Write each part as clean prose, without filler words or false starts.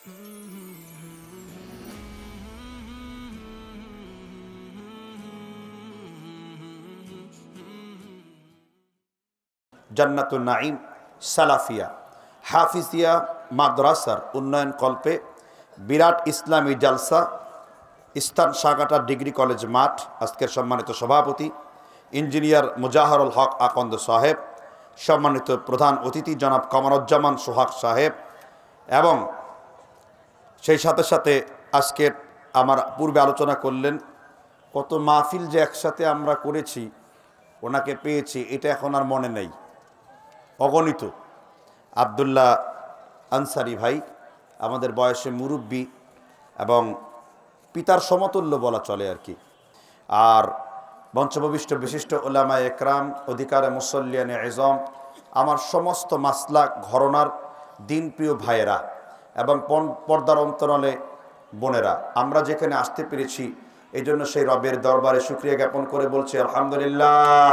জান্নাতুন নাঈম সালাফিয়া হাফিজিয়া মাদ্রাসার উন্নয়ন কল্পে বিরাট ইসলামী জালসা, স্থান সাগাটা ডিগ্রি কলেজ মাঠ। আজকের সম্মানিত সভাপতি ইঞ্জিনিয়ার মুজাহারুল হক আকন্দ সাহেব, সম্মানিত প্রধান অতিথি জনাব কমরুজ্জামান সোহাগ সাহেব, এবং সেই সাথে সাথে আজকের আমার পূর্বে আলোচনা করলেন কত মাহফিল যে একসাথে আমরা করেছি, ওনাকে পেয়েছি এটা এখন আর মনে নেই, অগণিত। আবদুল্লাহ আনসারি ভাই আমাদের বয়সে মুরব্বী এবং পিতার সমতুল্য বলা চলে আর কি। আর মঞ্চভূমিষ্ঠ বিশিষ্ট উলামা একরাম, অধিকারে মুসল্লিয়ানে এজম, আমার সমস্ত মাসলাক ঘরনার দিনপ্রিয় ভাইয়েরা এবং পর্দার অন্তরালে বোনেরা, আমরা যেখানে আসতে পেরেছি এই জন্য সেই রবের দরবারে শুকরিয়া জ্ঞাপন করে বলছি আলহামদুলিল্লাহ।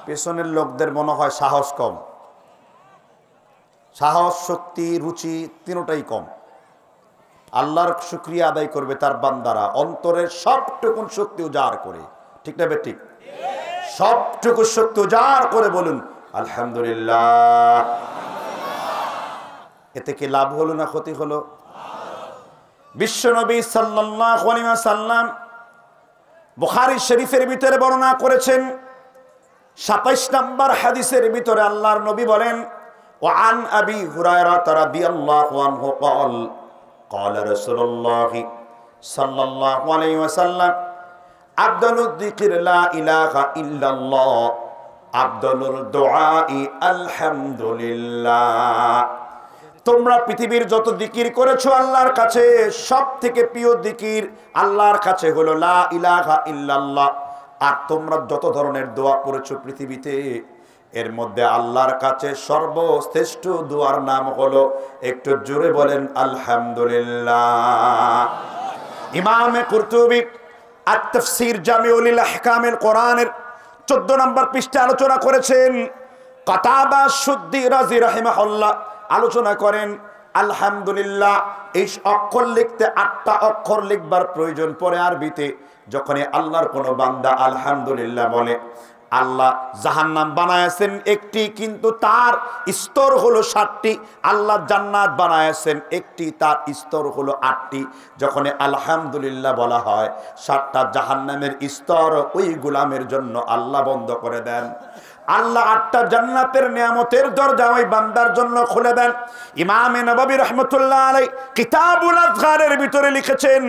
পেছনের লোকদের মনে হয় সাহস কম, সাহস, শক্তি, রুচি তিনটাই কম। আল্লাহর শুকরিয়া আদায় করবে তার বান্দারা অন্তরের সবটুকুন শক্তি উজাড় করে, ঠিক না বেঠিক? সবটুকু শক্তি উজাড় করে বলুন আলহামদুলিল্লাহ। এতে কি লাভ হলো না ক্ষতি হলো? বিশ্বনবী সাল্লাল্লাহু আলাইহি ওয়াসাল্লাম বুখারী শরীফের ভিতরে বর্ণনা করেছেন, ২৭ নম্বর হাদিসের ভিতরে আল্লাহর নবী বলেন, ওয়ান আবি হুরায়রা রাদিয়াল্লাহু আনহু قال قال رسول الله صلى الله عليه وسلم أفضل الذكر لا إله إلا الله أفضل الدعاء الحمد لله। তোমরা পৃথিবীর যত জিকির করেছো আল্লাহর কাছে, সব থেকে প্রিয় জিকির আল্লাহর কাছে হলো লা ইলাহা ইল্লাল্লাহ। আর তোমরা যত ধরনের দোয়া করেছো পৃথিবীতে, এর মধ্যে আল্লাহর কাছে সর্বশ্রেষ্ঠ দোয়ার নাম হলো, একটু জোরে বলেন আলহামদুলিল্লাহ। ইমামে কুরতুবী আত-তাফসীর জামিউল আহকামিল কোরআনের 14 নম্বর পৃষ্ঠাে আলোচনা করেছেন। কাতাবা সুদ্দি রাজি রাহিমাহুল্লাহ আলোচনা করেন আলহামদুলিল্লাহ এই অক্ষর লিখতে 8টা অক্ষর লিখবার প্রয়োজন পড়ে আরবিতে। যখনই আল্লাহর কোনো বান্দা আলহামদুলিল্লাহ বলে, আল্লাহ জাহান্নাম বানায়াছেন একটি, কিন্তু তার স্তর হলো 7টি। আল্লাহ জান্নাত বানায়াছেন একটি, তার স্তর হলো 8টি। যখন আলহামদুলিল্লাহ বলা হয়, 7টা জাহান্নামের স্তর ওই গোলামের জন্য আল্লাহ বন্ধ করে দেন। আল্লাহ 8টা জান্নাতের নিয়ামতের দরজা ওই বান্দার জন্য খুলে দেন। ইমামে নববী রাহমাতুল্লাহ আলাইহি কিতাবুল আযকারের ভিতরে লিখেছেন,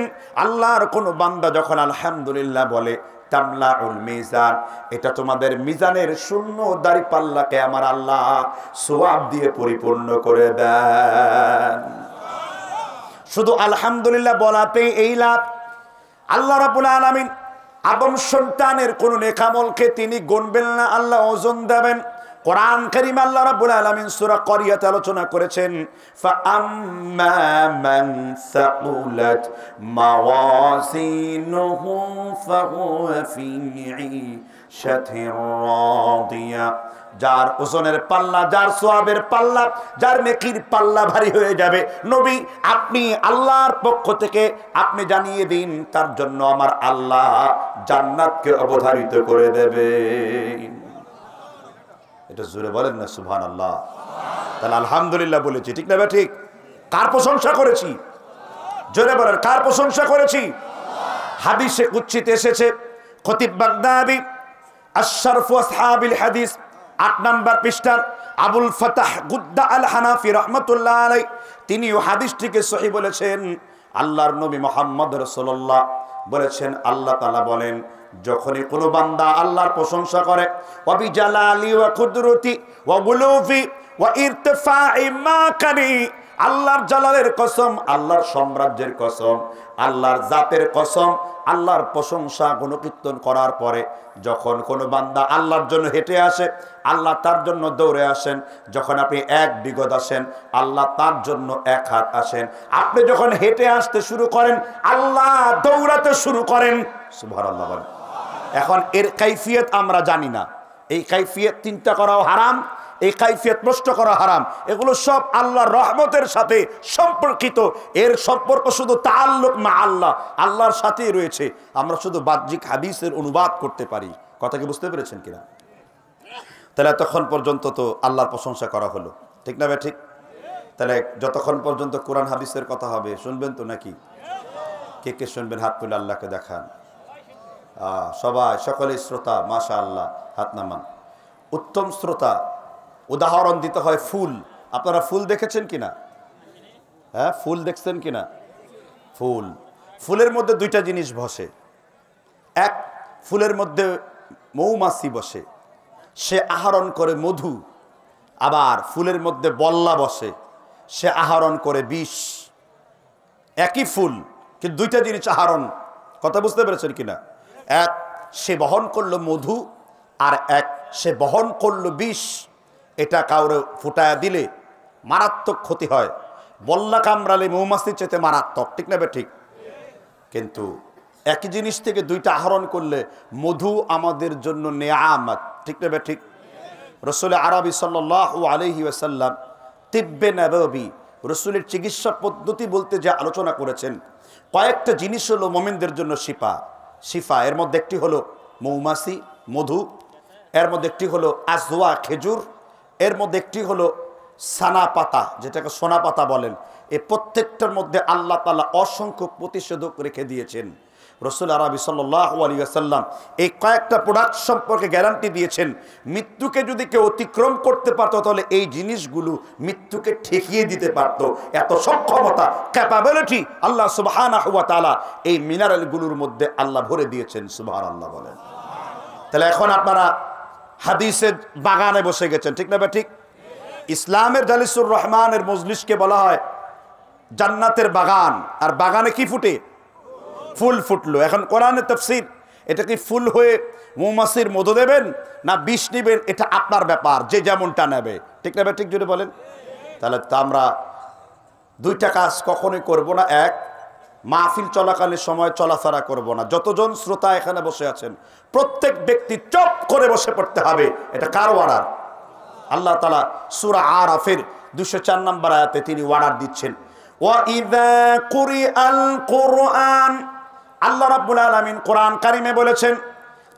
আল্লাহর কোন বান্দা যখন আলহামদুলিল্লাহ বলে, তামলাউল মিজান, এটা তোমাদের মিজানের শূন্য দাড়ি পাল্লাকে আমার আল্লাহ সওয়াব দিয়ে পরিপূর্ণ করে দেন। শুধু আলহামদুলিল্লাহ বলাতেই এই লাভ। আল্লাহ রাব্বুল আলামিন আদম সন্তানের কোন নেকামলকে তিনি গণবেন না, আল্লাহ ওজন দেবেন। কোরআন কারীম আল্লাহ রাব্বুল আলামিন সূরা কারিয়াতে আলোচনা করেছেন, ফাআম্মা মান সাকুলাত মাওয়াজিনুহু ফাহুয়া ফি ঈশাতির রাদিয়া। যার ওজনের পাল্লা, যার সওয়াবের পাল্লা, যার নেকির পাল্লা ভারী হয়ে যাবে, নবী আপনি আল্লাহর পক্ষ থেকে আপনি জানিয়ে দিন, তার জন্য আমার আল্লাহ জান্নাতকে অবধারিত করে দেবেন। এটা জোরে বলেন না সুবহানাল্লাহ। তাহলে আলহামদুলিল্লাহ বলেছি, ঠিক না ভাই? ঠিক। কার প্রশংসা করেছি? জোরে বলেন, কার প্রশংসা করেছি? হাদিসে কুদসিতে এসেছে, খতিব বাগদাদি আশরাফু আসহাবিল হাদিস 8 নম্বর পৃষ্ঠা আবুল ফাতাহ গুদ্দা আল হানাফি রাহমাতুল্লাহ আলাইহি তিনি এই হাদিসটিকে সহিহ বলেছেন। আল্লাহর নবী মুহাম্মদ রাসূলুল্লাহ বলেছেন, আল্লাহ তাআলা বলেন, যখনই কোনো বান্দা আল্লাহর প্রশংসা করে, ওয়া বিজালালি ওয়া কুদরতি ওয়া বুলুফি ওয়া ইরতিফাই মাকানি, আল্লাহর জালালের কসম, আল্লাহর সাম্রাজ্যের কসম, আল্লাহর জাতের কসম, আল্লাহর প্রশংসা গুণকীর্তন করার পরে যখন কোনো বান্দা আল্লাহর জন্য হেঁটে আসে, আল্লাহ তার জন্য দৌড়ে আসেন। যখন আপনি 1 বিঘত আসেন, আল্লাহ তার জন্য 1 হাত আসেন। আপনি যখন হেঁটে আসতে শুরু করেন, আল্লাহ দৌড়াতে শুরু করেন। সুবহানাল্লাহ বলেন। এখন এর কাইফিয়ত আমরা জানি না, এই কাইফিয়ত চিন্তা করাও হারাম, এই কাইফিয়ত নষ্ট করা হারাম। এগুলো সব আল্লাহর রহমতের সাথে সম্পর্কিত। এর সম্পর্ক শুধু তাআল্লুক মা আল্লাহ, আল্লাহর সাথেই রয়েছে। আমরা শুধু বাহ্যিক হাদিসের অনুবাদ করতে পারি। কথা কি বুঝতে পেরেছেন কিনা? তাহলে এতক্ষণ পর্যন্ত তো আল্লাহর প্রশংসা করা হলো, ঠিক না ভাই? ঠিক। তাহলে যতক্ষণ পর্যন্ত কোরআন হাদিসের কথা হবে শুনবেন তো নাকি? কে কে শুনবেন হাত তুলে আল্লাহকে দেখান। সবাই, সকলেই শ্রোতা, মাশাআল্লাহ, হাত নামান। উত্তম শ্রোতা। উদাহরণ দিতে হয় ফুল। আপনারা ফুল দেখেছেন কিনা? হ্যাঁ, ফুল দেখছেন কিনা? ফুলের মধ্যে দুইটা জিনিস বসে। এক, ফুলের মধ্যে মৌমাছি বসে, সে আহরণ করে মধু। আবার ফুলের মধ্যে বল্লা বসে, সে আহরণ করে বিষ। একই ফুল, কিন্তু দুইটা জিনিস আহরণ। কথা বুঝতে পেরেছেন কিনা? এক, সে বহন করলো মধু, আর এক, সে বহন করলো বিষ। এটা কাউরে ফুটায়া দিলে মারাত্মক ক্ষতি হয়। বল্লা কামড়ালে মৌমাছির চেতে মারাত্মক, ঠিক না? ঠিক। কিন্তু একই জিনিস থেকে দুইটা আহরণ করলে মধু আমাদের জন্য নেয়ামত, ঠিক না? ঠিক। রসুল আরবি সাল্লাল্লাহু আলাইহি ওয়াসাল্লাম তিব্বে নববী, রসুলের চিকিৎসা পদ্ধতি বলতে যে আলোচনা করেছেন, কয়েকটা জিনিস হলো মোমিনদের জন্য শিফা। এর মধ্যে একটি হলো মৌমাছি, মধু। এর মধ্যে একটি হলো আজওয়া, খেজুর। এর মধ্যে একটি হলো সানা পাতা, যেটাকে সোনা পাতা বলেন। এই প্রত্যেকটার মধ্যে আল্লাহ তাআলা অসংখ্য প্রতিষেধক রেখে দিয়েছেন। রসুল আরবি সাল্লাল্লাহু আলাইহি ওয়াসাল্লাম এই কয়েকটা প্রোডাক্ট সম্পর্কে গ্যারান্টি দিয়েছেন। মৃত্যুকে যদি কেউ অতিক্রম করতে পারতো, তাহলে এই জিনিসগুলো মৃত্যুকে ঠেকিয়ে দিতে পারত। এত সক্ষমতা, ক্যাপাবিলিটি আল্লাহ সুবহানাহু ওয়া তাআলা এই মিনারেলগুলোর মধ্যে আল্লাহ ভরে দিয়েছেন। সুবহানাল্লাহ বলেন। তাহলে এখন আপনারা হাদিসের বাগানে বসে গেছেন, ঠিক না? ঠিক। ইসলামের জালিসুর রহমানের মজলিসকে বলা হয় জান্নাতের বাগান। আর বাগানে কি ফুটে? ফুল ফুটলো। এখন কোরআনের তাফসীর, এটা কি ফুল হয়ে মৌমাছির মধু দেবেন না বিষ নেবেন, এটা আপনার ব্যাপার, যে যেমনটা নেবে, ঠিক না? ঠিক জুড়ে বলেন। তাহলে তো আমরা দুইটা কাজ কখনোই করব না। এক, মাহফিল চলাকালীন সময় চলাফেরা করব না। যতজন শ্রোতা এখানে বসে আছেন, প্রত্যেক ব্যক্তি চুপ করে বসে পড়তে হবে। এটা কার অর্ডার? আল্লাহ তাআলা সূরা আরাফের 204 নম্বর আয়াতে তিনি অর্ডার দিচ্ছেন, ওয়াইযা কুরিআল কুরআন। আল্লাহ রাব্বুল আলামিন কোরআন কারিমে বলেছেন,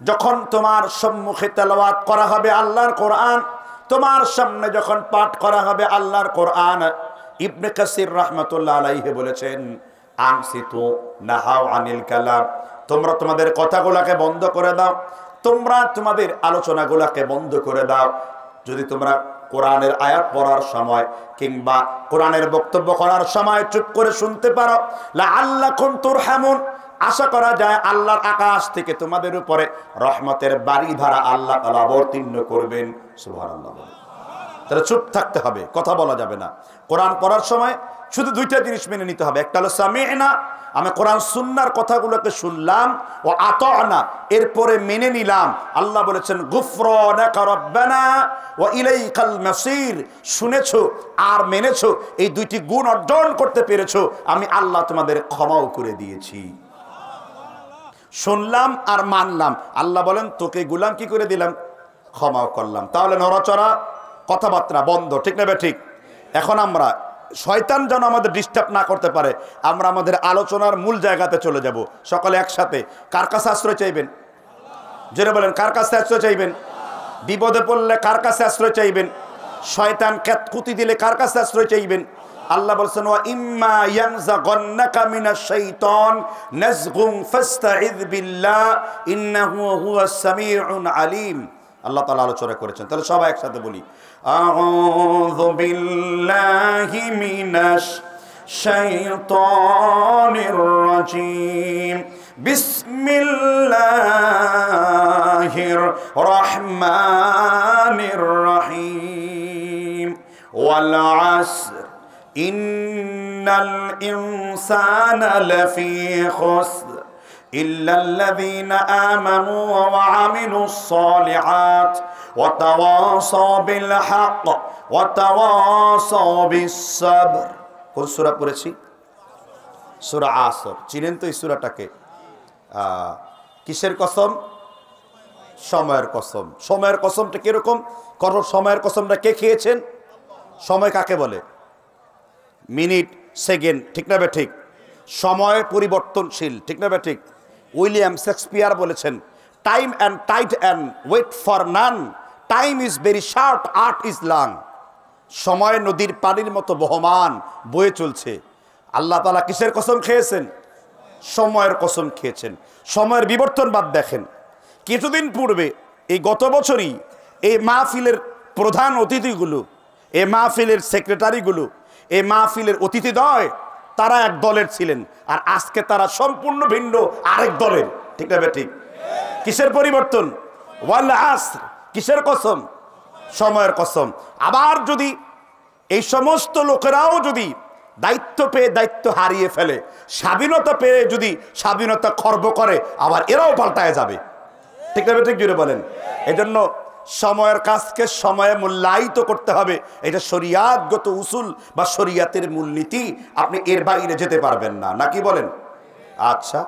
যখন তোমার সম্মুখে তেলাওয়াত করা হবে আল্লাহর কোরআন, তোমার সামনে যখন পাঠ করা হবে আল্লাহর কোরআন, ইবনে কাসির রাহমাতুল্লাহ আলাইহি বলেছেন, আনসিতু নাহাউ আনিল কালাম। তোমরা তোমাদের কথাগুলোকে বন্ধ করে দাও, তোমরা তোমাদের আলোচনাগুলোকে বন্ধ করে দাও। যদি তোমরা কোরআনের আয়াত পড়ার সময় কিংবা কোরআনের বক্তব্য করার সময় চুপ করে শুনতে পারো, লাআল্লাকুম তুরহামুন, আশা করা যায় আল্লাহর আকাশ থেকে তোমাদের উপরে রহমতের বাড়িধারা আল্লাহ তাআলা অবতীর্ণ করবেন। সুবহানাল্লাহ। তাহলে চুপ থাকতে হবে, কথা বলা যাবে না। কোরআন পড়ার সময় শুধু দুইটা জিনিস মেনে নিতে হবে। একটা হলো সামি'না, আমি কোরআন সুন্নাহর কথাগুলোকে শুনলাম, ও আতা'না, এরপরে মেনে নিলাম। আল্লাহ বলেছেন গুফরানাকা রাব্বানা ওয়া ইলাইকাল মাসির। শুনেছো আর মেনেছো, এই দুইটি গুণ অর্জন করতে পেরেছো, আমি আল্লাহ তোমাদের ক্ষমাও করে দিয়েছি। শুনলাম আর মানলাম, আল্লাহ বলেন তোকে গুলাম কি করে দিলাম? ক্ষমাও করলাম। তাহলে নড়াচড়া, কথাবার্তা বন্ধ, ঠিক না? ঠিক। এখন আমরা, শয়তান যেন আমাদের ডিস্টার্ব না করতে পারে, আমরা আমাদের আলোচনার মূল জায়গাতে চলে যাব। সকলে একসাথে কার কাছে আশ্রয় চাইবেন? জেনে বলেন, কার কাছে আশ্রয় চাইবেন? বিপদে পড়লে কার কাছে আশ্রয় চাইবেন? শয়তান কুতি দিলে কার কাছে আশ্রয় চাইবেন? আল্লাহ বলছেন, ওয়া ইম্মা ইয়ানজাগান্নাকা মিনাশ শাইতান নাজগুন ফাস্তাইয বিল্লাহ ইন্নাহু হুয়াস সামিউন আলিম। আল্লাহ তাআলা আলোচনা করেছেন। তাহলে সবাই একসাথে বলি, আউযু বিল্লাহি মিনাশ শাইতানির রাজিম, বিসমিল্লাহির রহমানির রহিম, ওয়াল আসর ইন্নাল ইনসানা লাফি খুসর إلا الذين آمنوا وعملوا الصالحات وتواصوا بالحق وتواصوا بالصبر। কোন সূরা পড়েছি? সূরা আসর। চিনেন তো এই সূরাটাকে? কিসের কসম? সময়ের কসম। সময়ের কসমটা কিরকম? সময়ের কসমটা কে খেয়েছেন? সময় কাকে বলে? মিনিট, সেকেন্ড, ঠিক না বে ঠিক? সময় পরিবর্তনশীল, ঠিক না বে ঠিক? উইলিয়াম শেক্সপিয়ার বলেছেন, time and tide and wait for none, time is very short, art is long. সময় নদীর পানির মতো বহমান বয়ে চলছে। আল্লাহ তাআলা কিসের কসম খেয়েছেন? সময়ের কসম খেয়েছেন। সময়ের বিবর্তনবাদ দেখেন। কিছুদিন পূর্বে, এই গত বছরই, এই মাহফিলের প্রধান অতিথিগুলো, এই মাহফিলের সেক্রেটারিগুলো, এই মাহফিলের অতিথিদ্বয়, তারা এক দলের ছিলেন, আর আজকে তারা সম্পূর্ণ ভিন্ন আরেক দলের, ঠিক না ঠিক? কিসের পরিবর্তন? ওয়াল আসর, কিসের কসম? সময়ের কসম। আবার যদি এই সমস্ত লোকেরাও যদি দায়িত্ব পেয়ে দায়িত্ব হারিয়ে ফেলে, স্বাধীনতা পেয়ে যদি স্বাধীনতা খর্ব করে, আবার এরাও পাল্টায় যাবে, ঠিক না ঠিক? জুড়ে বলেন। এজন্য সময়ের কাজকে সময়ে মূল্যায়িত করতে হবে। এটা শরিয়াতগত উসুল বা শরিয়াতের মূলনীতি, আপনি এর বাইরে যেতে পারবেন না, নাকি বলেন? আচ্ছা,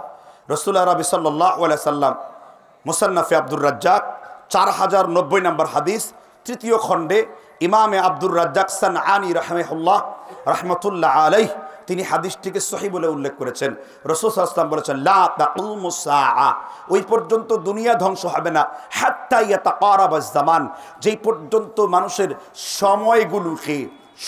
রাসূলুল্লাহ সাল্লাল্লাহু আলাইহি সাল্লাম মুসান্নাফে আব্দুর রাজ্জাক 4090 নম্বর হাদিস, তৃতীয় খণ্ডে ইমামে আব্দুর রাজ্জাক সানআনী রাহমাতুল্লাহ আলাইহি তিনি হাদিসটিকে সহিহ বলে উল্লেখ করেছেন। রাসূল সাল্লাল্লাহু আলাইহি ওয়াসাল্লাম বলেছেন, লা তাকুমুস সাআ, ওই পর্যন্ত দুনিয়া ধ্বংস হবে না, হাত্তা ইয়াতাকারাবাজ জামান, যেই পর্যন্ত মানুষের সময়গুলোকে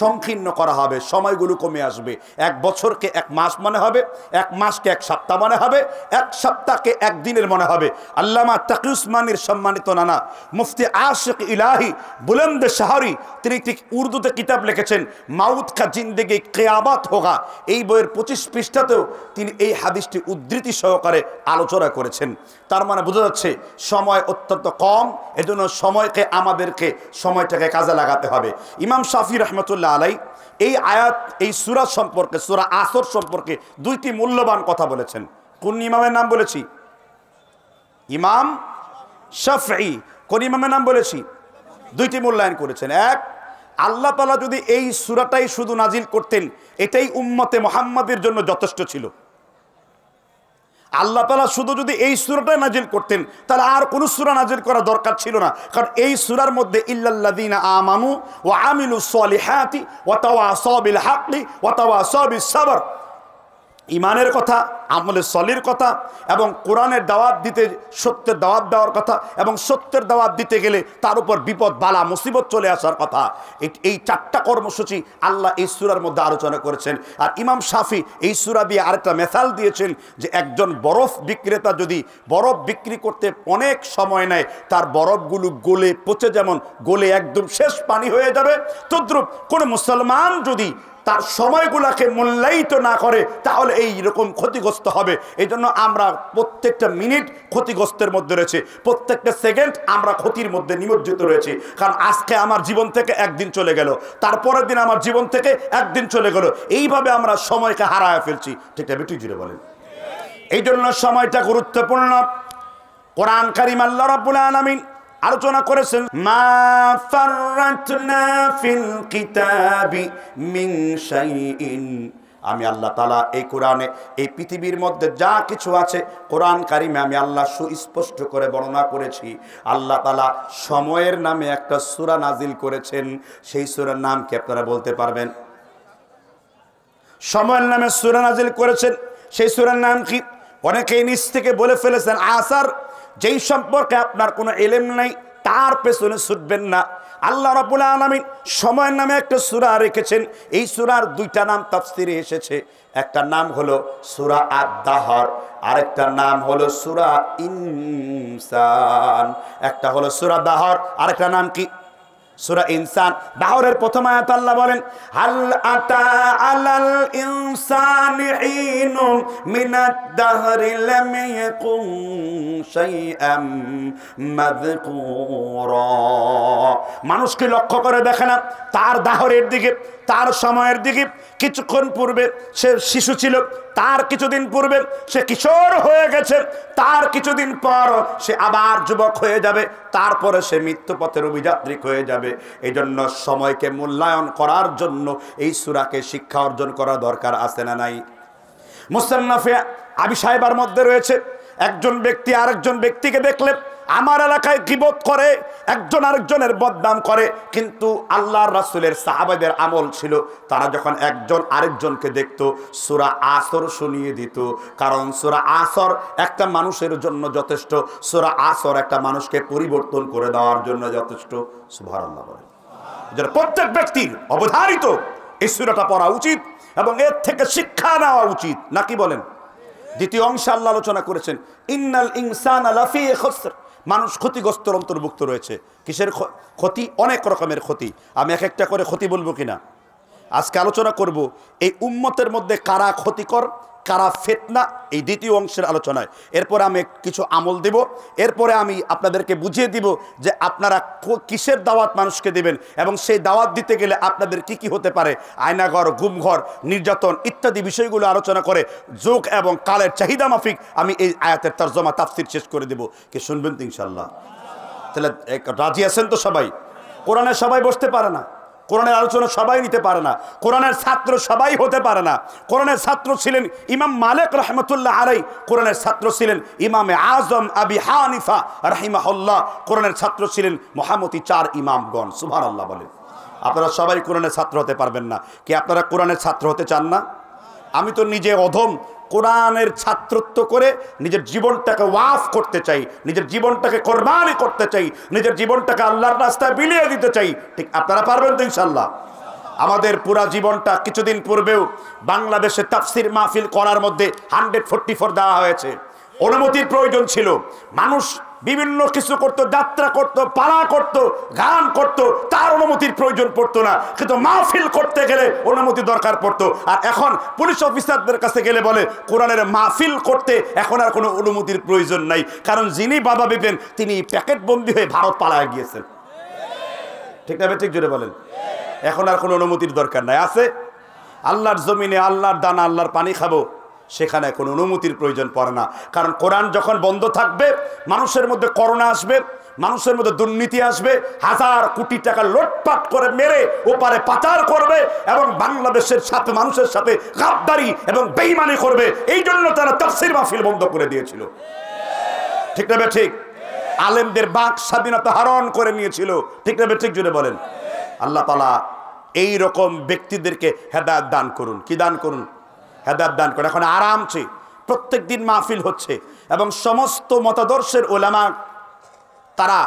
সংকীর্ণ করা হবে, সময়গুলো কমে আসবে। এক বছরকে এক মাস মনে হবে, এক মাসকে এক সপ্তাহ মনে হবে, এক সপ্তাহকে এক দিনের মনে হবে। আল্লামা তাকি উসমানীর সম্মানিত নানা মুফতি আশিক ইলাহি বুলন্দ শাহরি, তিনি ঠিক উর্দুতে কিতাব লিখেছেন, মাউত কা জিন্দেগি কিয়ামত হোগা, এই বইয়ের 25 পৃষ্ঠাতেও তিনি এই হাদিসটি উদ্ধৃতি সহকারে আলোচনা করেছেন। তার মানে বোঝা যাচ্ছে সময় অত্যন্ত কম, এজন্য সময়কে আমাদেরকে সময়টাকে কাজে লাগাতে হবে। ইমাম শাফি রহমতুল্লাহ আলাই এই আয়াত, এই সূরা সম্পর্কে, সূরা আসর সম্পর্কে দুইটি মূল্যবান কথা বলেছেন। কোন ইমামের নাম বলেছি? ইমাম শাফঈ। কোন ইমামের নাম বলেছি? দুইটি মূল্যায়ন করেছেন। এক, আল্লাহ তাআলা যদি এই সূরাটাই শুধু নাজিল করতেন, এটাই উম্মতে মুহাম্মাদের জন্য যথেষ্ট ছিল। আল্লাহ তাআলা শুধু যদি এই সূরাটা নাজিল করতেন, তাহলে আর কোনো সূরা নাজিল করা দরকার ছিল না। কারণ এই সূরার মধ্যে ইল্লাল্লাযীনা আমানু ওয়া আমিলুস সলিহাতি ওয়া তাওয়াসাউ বিল হাক্কি ওয়া তাওয়াসাউ বিস সাবর, ইমানের কথা, আমলে সলির কথা, এবং কোরআনের দাওয়াত দিতে সত্যের দাওয়াত দেওয়ার কথা, এবং সত্যের দাওয়াত দিতে গেলে তার উপর বিপদ বালা মুসিবত চলে আসার কথা। এই চারটা কর্মসূচি আল্লাহ এই সূরার মধ্যে আলোচনা করেছেন। আর ইমাম শাফি এই সূরা দিয়ে আরেকটা মেসাল দিয়েছেন যে একজন বরফ বিক্রেতা যদি বরফ বিক্রি করতে অনেক সময় নেয়, তার বরফগুলো গলে পচে যেমন গলে একদম শেষ পানি হয়ে যাবে, তদ্রূপ কোনো মুসলমান যদি তার সময়গুলোকে মূল্যায়িত না করে, তাহলে এই রকম ক্ষতিগ্রস্ত হবে। এই জন্য আমরা প্রত্যেকটা মিনিট ক্ষতিগ্রস্তের মধ্যে রয়েছে, প্রত্যেকটা সেকেন্ড আমরা ক্ষতির মধ্যে নিমজ্জিত রয়েছে। কারণ আজকে আমার জীবন থেকে একদিন চলে গেল, তারপরের দিন আমার জীবন থেকে একদিন চলে গেল, এইভাবে আমরা সময়কে হারায় ফেলছি, ঠিক আছে? বেটি জুড়ে বলেন। এই জন্য সময়টা গুরুত্বপূর্ণ। কোরআন কারীম আল্লাহ রাব্বুল আলামিন আলোচনা করেছেন, মা ফাররাতনা ফিল কিতাবি মিন শাইইন, আমি আল্লাহ তাআলা এই কোরআনে, এই পৃথিবীর মধ্যে যা কিছু আছে কোরআন কারিমে আমি আল্লাহ সুস্পষ্ট করে বর্ণনা করেছি। আল্লাহ তাআলা সময়ের নামে একটা সূরা নাজিল করেছেন, সেই সূরার নাম কি আপনারা বলতে পারবেন? সময়ের নামে সূরা নাজিল করেছেন, সেই সূরার নাম কি? অনেকেই নিজ থেকে বলে ফেলেছেন আসর, যেই সম্পর্কে আপনার কোনো ইলম নাই তার পেছনে ছুটবেন না। আল্লাহ রাব্বুল আলামিন সময়ের নামে একটা সূরা রেখেছেন। এই সূরার দুইটা নাম তাফসিরে এসেছে, একটা নাম হলো সূরা আদ-দাহর, আরেকটা নাম হলো সূরা ইনসান। একটা হলো সূরা দাহর, আরেকটা নাম কি? সূরা ইনসান। দাহরের প্রথম আয়াত আল্লাহ বলেন, হাল আতা আলাল ইনসানি হিনুম মিনাদ দাহরি লাম ইয়াকুন শাইআম মাযকুরা। মানুষকে লক্ষ্য করে দেখে না তার দাহরের দিকে, তার সময়ের দিকে? কিছুক্ষণ পূর্বে সে শিশু ছিল, তার কিছুদিন পূর্বে সে কিশোর হয়ে গেছে, তার কিছুদিন পর সে আবার যুবক হয়ে যাবে, তারপরে সে মৃত্যু পথের অভিযাত্রী হয়ে যাবে। এই জন্য সময়কে মূল্যায়ন করার জন্য এই সূরাকে শিক্ষা অর্জন করা দরকার আছে না নাই? মুসান্নাফে আবি সাহেবার মধ্যে রয়েছে, একজন ব্যক্তি আরেকজন ব্যক্তিকে দেখলে আমার এলাকায় গীবত করে, একজন আরেকজনের বদনাম করে। কিন্তু আল্লাহর রাসূলের সাহাবাদের আমল ছিল, তারা যখন একজন আরেকজনকে দেখতো সূরা আসর শুনিয়ে দিত। কারণ সূরা আসর একটা মানুষের জন্য যথেষ্ট, সূরা আসর একটা মানুষকে পরিবর্তন করে দেওয়ার জন্য যথেষ্ট। সুবহানাল্লাহ বলেন। যারা প্রত্যেক ব্যক্তির অবধারিত এই সূরাটা পড়া উচিত এবং এর থেকে শিক্ষা নেওয়া উচিত, নাকি বলেন? দ্বিতীয় অংশে আল্লাহ আলোচনা করেছেন ইন্নাল ইনসানা লাফি খুসর, মানুষ ক্ষতিগ্রস্তের অন্তর্ভুক্ত রয়েছে। কিসের ক্ষতি? অনেক রকমের ক্ষতি। আমি এক একটা করে ক্ষতি বলবো কিনা আজকে আলোচনা করব। এই উম্মতের মধ্যে কারা ক্ষতিকর, কারা ফিতনা, এই দ্বিতীয় অংশের আলোচনায়। এরপরে আমি কিছু আমল দেব, এরপরে আমি আপনাদেরকে বুঝিয়ে দিব যে আপনারা কিসের দাওয়াত মানুষকে দেবেন এবং সেই দাওয়াত দিতে গেলে আপনাদের কি কি হতে পারে। আয়নাঘর, গুমঘর, নির্যাতন ইত্যাদি বিষয়গুলো আলোচনা করে যুগ এবং কালের চাহিদা মাফিক আমি এই আয়াতের তরজমা তাফসীর শেষ করে দেব। কি শুনবেন তো ইনশাআল্লাহ? তাহলে রাজি আছেন তো সবাই? কোরআনে সবাই বসতে পারে না, কোরআনের আলোচনা সবাই নিতে পারে না, কোরআনের ছাত্র সবাই হতে পারে না। কোরআনের ছাত্র ছিলেন ইমাম মালিক রাহমাতুল্লাহ আলাইহি, কোরআনের ছাত্র ছিলেন ইমামে আজম আবি হানিফা রাহিমাহুল্লাহ, কোরআনের ছাত্র ছিলেন মহামতি চার ইমামগণ। সুবহানাল্লাহ বলেন। আপনারা সবাই কোরআনের ছাত্র হতে পারবেন না। কি আপনারা কোরআনের ছাত্র হতে চান না? আমি তো নিজে অধম, কোরআনের ছাত্রত্ব করে নিজের জীবনটাকে ওয়াফ করতে চাই, নিজের জীবনটাকে কোরবানি করতে চাই, নিজের জীবনটাকে আল্লাহর রাস্তায় বিলিয়ে দিতে চাই। ঠিক আপনারা পারবেন তো ইনশাআল্লাহ? আমাদের পুরা জীবনটা, কিছুদিন পূর্বেও বাংলাদেশে তাফসির মাহফিল করার মধ্যে 144 দেওয়া হয়েছে। অনুমতির প্রয়োজন ছিল। মানুষ বিভিন্ন কিছু করত, যাত্রা করত, পালা করত, গান করত, তার অনুমতির প্রয়োজন পড়তো না। কিন্তু মাহফিল করতে গেলে অনুমতি দরকার পড়তো। আর এখন পুলিশ অফিসারদের কাছে গেলে বলে কোরআনের মাহফিল করতে এখন আর কোনো অনুমতির প্রয়োজন নাই, কারণ যিনি বাধা দিবেন তিনি প্যাকেটবন্দি হয়ে ভারত পালায় গিয়েছেন। ঠিক না? ঠিক জোরে বলেন। এখন আর কোনো অনুমতির দরকার নাই। আছে আল্লাহর জমিনে আল্লাহর দানা আল্লাহর পানি খাবো, সেখানে কোনো অনুমতির প্রয়োজন পড়ে না। কারণ কোরআন যখন বন্ধ থাকবে মানুষের মধ্যে করোনা আসবে, মানুষের মধ্যে দুর্নীতি আসবে, হাজার কোটি টাকা লুটপাট করে মেরে ওপারে পাচার করবে এবং বাংলাদেশের সাথে মানুষের সাথে গাদ্দারি এবং বেঈমানি করবে। এই জন্য তারা তাফসীর মাহফিল বন্ধ করে দিয়েছিল। ঠিক না? ঠিক। আলেমদের বাক স্বাধীনতা হরণ করে নিয়েছিল। ঠিক না? ঠিক জুড়ে বলেন। আল্লাহ তাআলা এই রকম ব্যক্তিদেরকে হেদায়েত দান করুন। কি দান করুন? হেদায়েত দান করুন। এখন আরামসে প্রত্যেক দিন মাহফিল হচ্ছে এবং সমস্ত মতাদর্শের উলামা তারা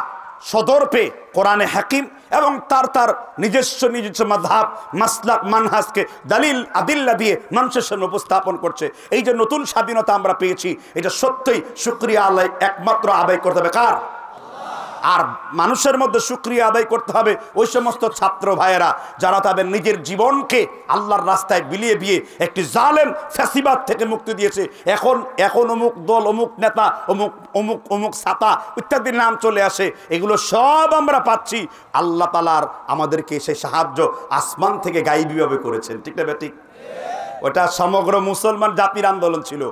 সদর্পে কোরআনে হাকিম এবং তার নিজস্ব মাযহাব, মাসলাক, মানহাজকে দলিল আদিল্লা দিয়ে মানুষের সামনে উপস্থাপন করছে। এই যে নতুন স্বাধীনতা আমরা পেয়েছি, এটা সত্যই শুকরিয়া আল্লাহ একমাত্র আদায় করতে হবে। কার? আর মানুষের মধ্যে শুকরিয়া আদায় করতে হবে ওই সমস্ত ছাত্র ভাইয়েরা যারা তাদের নিজের জীবনকে আল্লাহর রাস্তায় বিলিয়ে দিয়ে একটি জালেম ফ্যাসিবাদ থেকে মুক্তি দিয়েছে। এখন অমুক দল, অমুক নেতা, অমুক অমুক অমুক ছাতা ইত্যাদি নাম চলে আসে। এগুলো সব আমরা পাচ্ছি। আল্লাহ তাআলার আমাদেরকে সেই সাহায্য আসমান থেকে গায়েবীভাবে করেছেন। ঠিক না? ঠিক। ওটা সমগ্র মুসলমান জাতির আন্দোলন ছিল,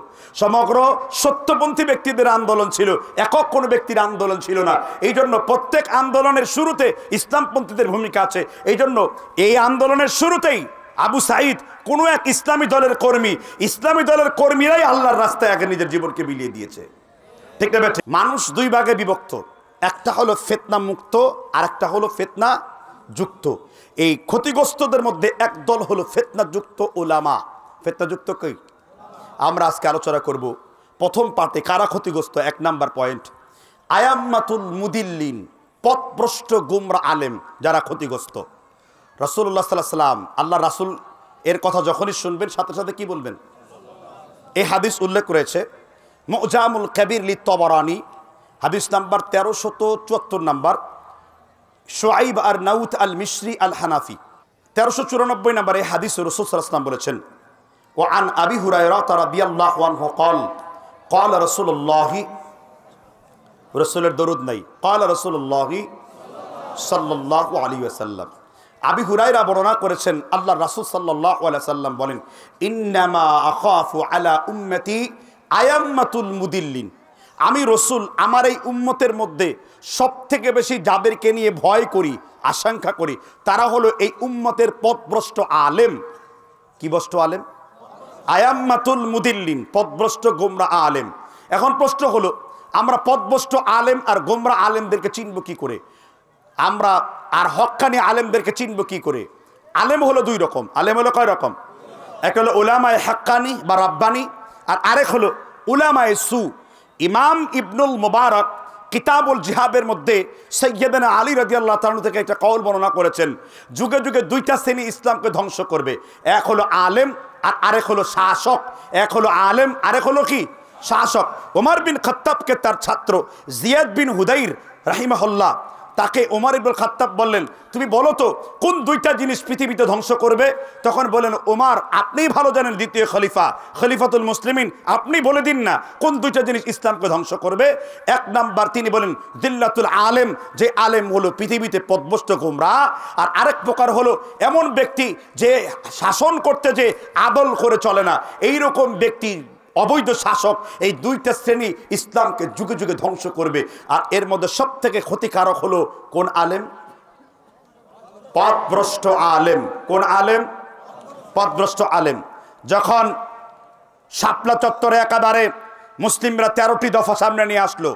সমগ্র সত্যপন্থী ব্যক্তিদের আন্দোলন ছিল, একক কোনো ব্যক্তির আন্দোলন ছিল না। এই জন্য প্রত্যেক আন্দোলনের শুরুতে ইসলামপন্থীদের ভূমিকা আছে। এই জন্য এই আন্দোলনের শুরুতেই আবু সাঈদ কোনো এক ইসলামী দলের কর্মী, ইসলামী দলের কর্মীরাই আল্লাহর রাস্তায় আগে নিজের জীবনকে বিলিয়ে দিয়েছে। ঠিক না? মানুষ দুই ভাগে বিভক্ত, একটা হলো ফিতনা মুক্ত আর একটা হলো ফিতনা যুক্ত। এই ক্ষতিগ্রস্তদের মধ্যে এক দল হলো ফিতনা যুক্ত উলামা। ফিতনা যুক্ত কই? আমরা আজকে আলোচনা করব প্রথম পার্টে কারা ক্ষতিগ্রস্ত। 1 নাম্বার পয়েন্ট, আয়াম্মাতুল মুদিল্লিন, পথভ্রষ্ট গুমরা আলেম যারা ক্ষতিগ্রস্ত। রাসূলুল্লাহ সাল্লাল্লাহু আলাইহি ওয়াসাল্লাম, আল্লাহ রাসূল এর কথা যখনই শুনবেন সাথে সাথে কি বলবেন? এই হাদিস উল্লেখ করেছে মুজামুল কবির লি তবরানি, হাদিস নাম্বার 1374 নাম্বার, শুআইব আর নাউত আল মিশরি আল হানাফি 1394 নাম্বার। এই হাদিস রাসূল সাল্লাল্লাহু আলাইহি ওয়াসাল্লাম বলেছেন, ওয়া আন আবি হুরায়রা রাদিয়াল্লাহু আনহু قال قال رسول الله, রাসূলের দরুদ নাই, قال رسول الله সাল্লাল্লাহু আলাইহি ওয়াসাল্লাম। আবি হুরায়রা বর্ণনা করেছেন আল্লাহর রাসূল সাল্লাল্লাহু আলাইহি ওয়াসাল্লাম বলেন, ইন্নামা আখাফু আলা উম্মতি আয়াম্মাতুল মুদিল্লিন, আমি রসুল আমার এই উম্মতের মধ্যে সব থেকে বেশি যাদেরকে নিয়ে ভয় করি, আশঙ্কা করি, তারা হলো এই উম্মতের পথভ্রষ্ট আলেম। কি ভ্রষ্ট আলেম? আয়াম্মাতুল মুদিল্লিন, পথভ্রষ্ট গোমরা আলেম। এখন প্রশ্ন হলো, আমরা পথভ্রষ্ট আলেম আর গোমরা আলেমদেরকে চিনব কি করে, আমরা আর হক্কানি আলেমদেরকে চিনব কি করে? আলেম হলো দুই রকম। আলেম হলো কয় রকম? এক হলো উলামায়ে হাক্কানি বা রাব্বানি, আর আরেক হলো উলামায়ে সু। ইমাম ইবনুল মুবারক কিতাবুল জিহাদের মধ্যে সাইয়্যিদানা আলী রাদিয়াল্লাহু তাআলা থেকে একটা কওল বর্ণনা করেছেন, যুগে যুগে দুইটা শ্রেণী ইসলামকে ধ্বংস করবে, এক হলো আলেম আর আরেক হলো শাসক। এক হলো আলেম, আরেক হলো কি? শাসক। ওমর বিন খাত্তাবকে তার ছাত্র জিয়াদ বিন হুদাইর রাহিমাহুল্লাহ, তাকে ওমর ইবনুল খাত্তাব বললেন, তুমি বলো তো কোন দুইটা জিনিস পৃথিবীতে ধ্বংস করবে? তখন বলেন, ওমর আপনিই ভালো জানেন, দ্বিতীয় খলিফা, খলিফাতুল মুসলিমিন, আপনি বলে দিন না কোন দুইটা জিনিস ইসলামকে ধ্বংস করবে। এক নাম্বার তিনি বলেন জিল্লাতুল আলেম, যে আলেম হলো পৃথিবীতে পথভ্রষ্ট গোমরা। আর আরেক প্রকার হলো এমন ব্যক্তি যে শাসন করতে যে আদল করে চলে না, এইরকম ব্যক্তি অবৈধ শাসক। এই দুইটা শ্রেণী ইসলামকে যুগে যুগে ধ্বংস করবে। আর এর মধ্যে সব থেকে ক্ষতিকারক হলো কোন আলেম? পথভ্রষ্ট আলেম। কোন আলেম? পথভ্রষ্ট আলেম। যখন শাপলা চত্বরে একেবারে মুসলিমরা 13টি দফা সামনে নিয়ে আসলো,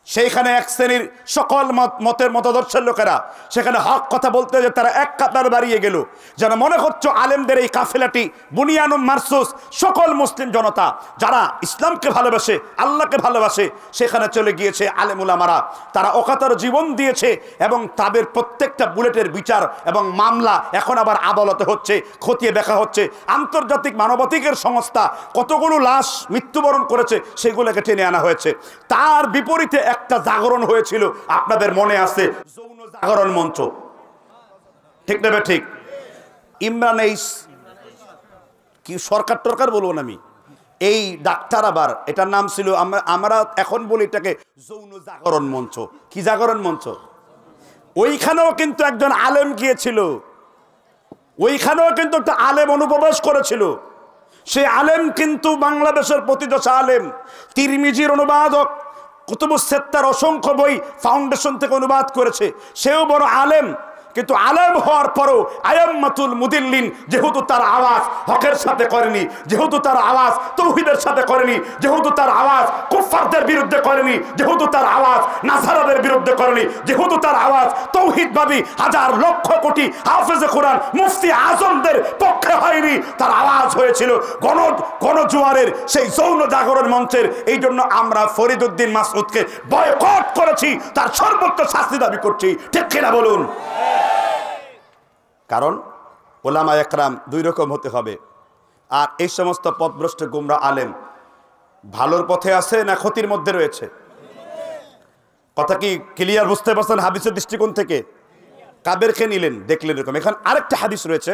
সেইখানে এক শ্রেণীর সকল মতের মতাদর্শের লোকেরা সেখানে হক কথা বলতে যে তারা এক কাতার দাঁড়িয়ে গেল, যেন মনে হচ্ছে আলেমদের এই কাফেলাটি বুনিয়ানুম মারসুস, সকল মুসলিম জনতা যারা ইসলামকে ভালোবাসে, আল্লাহকে ভালোবাসে, সেখানে চলে গিয়েছে আলেম উলামারা। তারা অকাতর জীবন দিয়েছে এবং তাদের প্রত্যেকটা বুলেটের বিচার এবং মামলা এখন আবার আদালতে হচ্ছে, খতিয়ে দেখা হচ্ছে। আন্তর্জাতিক মানবাধিকার সংস্থা কতগুলো লাশ মৃত্যুবরণ করেছে সেগুলোকে টেনে আনা হয়েছে। তার বিপরীতে একটা জাগরণ হয়েছিল, আপনাদের মনে আছে, যৌন জাগরণ মঞ্চ, ঠিক না? ঠিক। ইমরান কি সরকার টরকার বলবো না আমি, এই ডাক্তার আবার এটার নাম ছিল, আমরা এখন বলি এটাকে যৌন জাগরণ মঞ্চ। কি জাগরণ মঞ্চ? ওইখানেও কিন্তু একজন আলেম গিয়েছিল, ওইখানেও কিন্তু একটা আলেম অনুপ্রবেশ করেছিল। সেই আলেম কিন্তু বাংলাদেশের প্রতিষ্ঠা আলেম, তিরমিজির অনুবাদক, কুতুবুস সিত্তার অসংখ্য বই ফাউন্ডেশন থেকে অনুবাদ করেছে, সেও বড় আলেম। কিন্তু আলেম হওয়ার পরও আয়াম্মাতুল মুদিল্লিন, যেহেতু তার আওয়াজ হকের সাথে করেনি, যেহেতু তার আওয়াজ তৌহিদের সাথে করেনি, যেহেতু তার আওয়াজ কুফফারদের বিরুদ্ধে করেনি, যেহেতু তার আওয়াজ নাসারাদের বিরুদ্ধে করেনি, যেহেতু তার আওয়াজ তৌহিদবাদী হাজার লক্ষ কোটি হাফেজে কোরআন মুফতি আজমদের পক্ষে হয়নি, তার আওয়াজ হয়েছিল গণজোয়ারের সেই যৌন জাগরণ মঞ্চের। এই জন্য আমরা ফরিদউদ্দিন মাসউদকে বয়কট করেছি, তার সর্বোচ্চ শাস্তি দাবি করছি, ঠিক কিনা বলুন? কারণ ওলামা একরাম দুই রকম হতে হবে। আর এই সমস্ত পথভ্রষ্ট গুমরা আলেম ভালোর পথে আছে না ক্ষতির মধ্যে রয়েছে? কথা কি ক্লিয়ার বুঝতে পারছেন? হাদিসের দৃষ্টিকোণ থেকে কাদেরকে নিলেন দেখলেন এরকম। এখন আরেকটা হাদিস রয়েছে,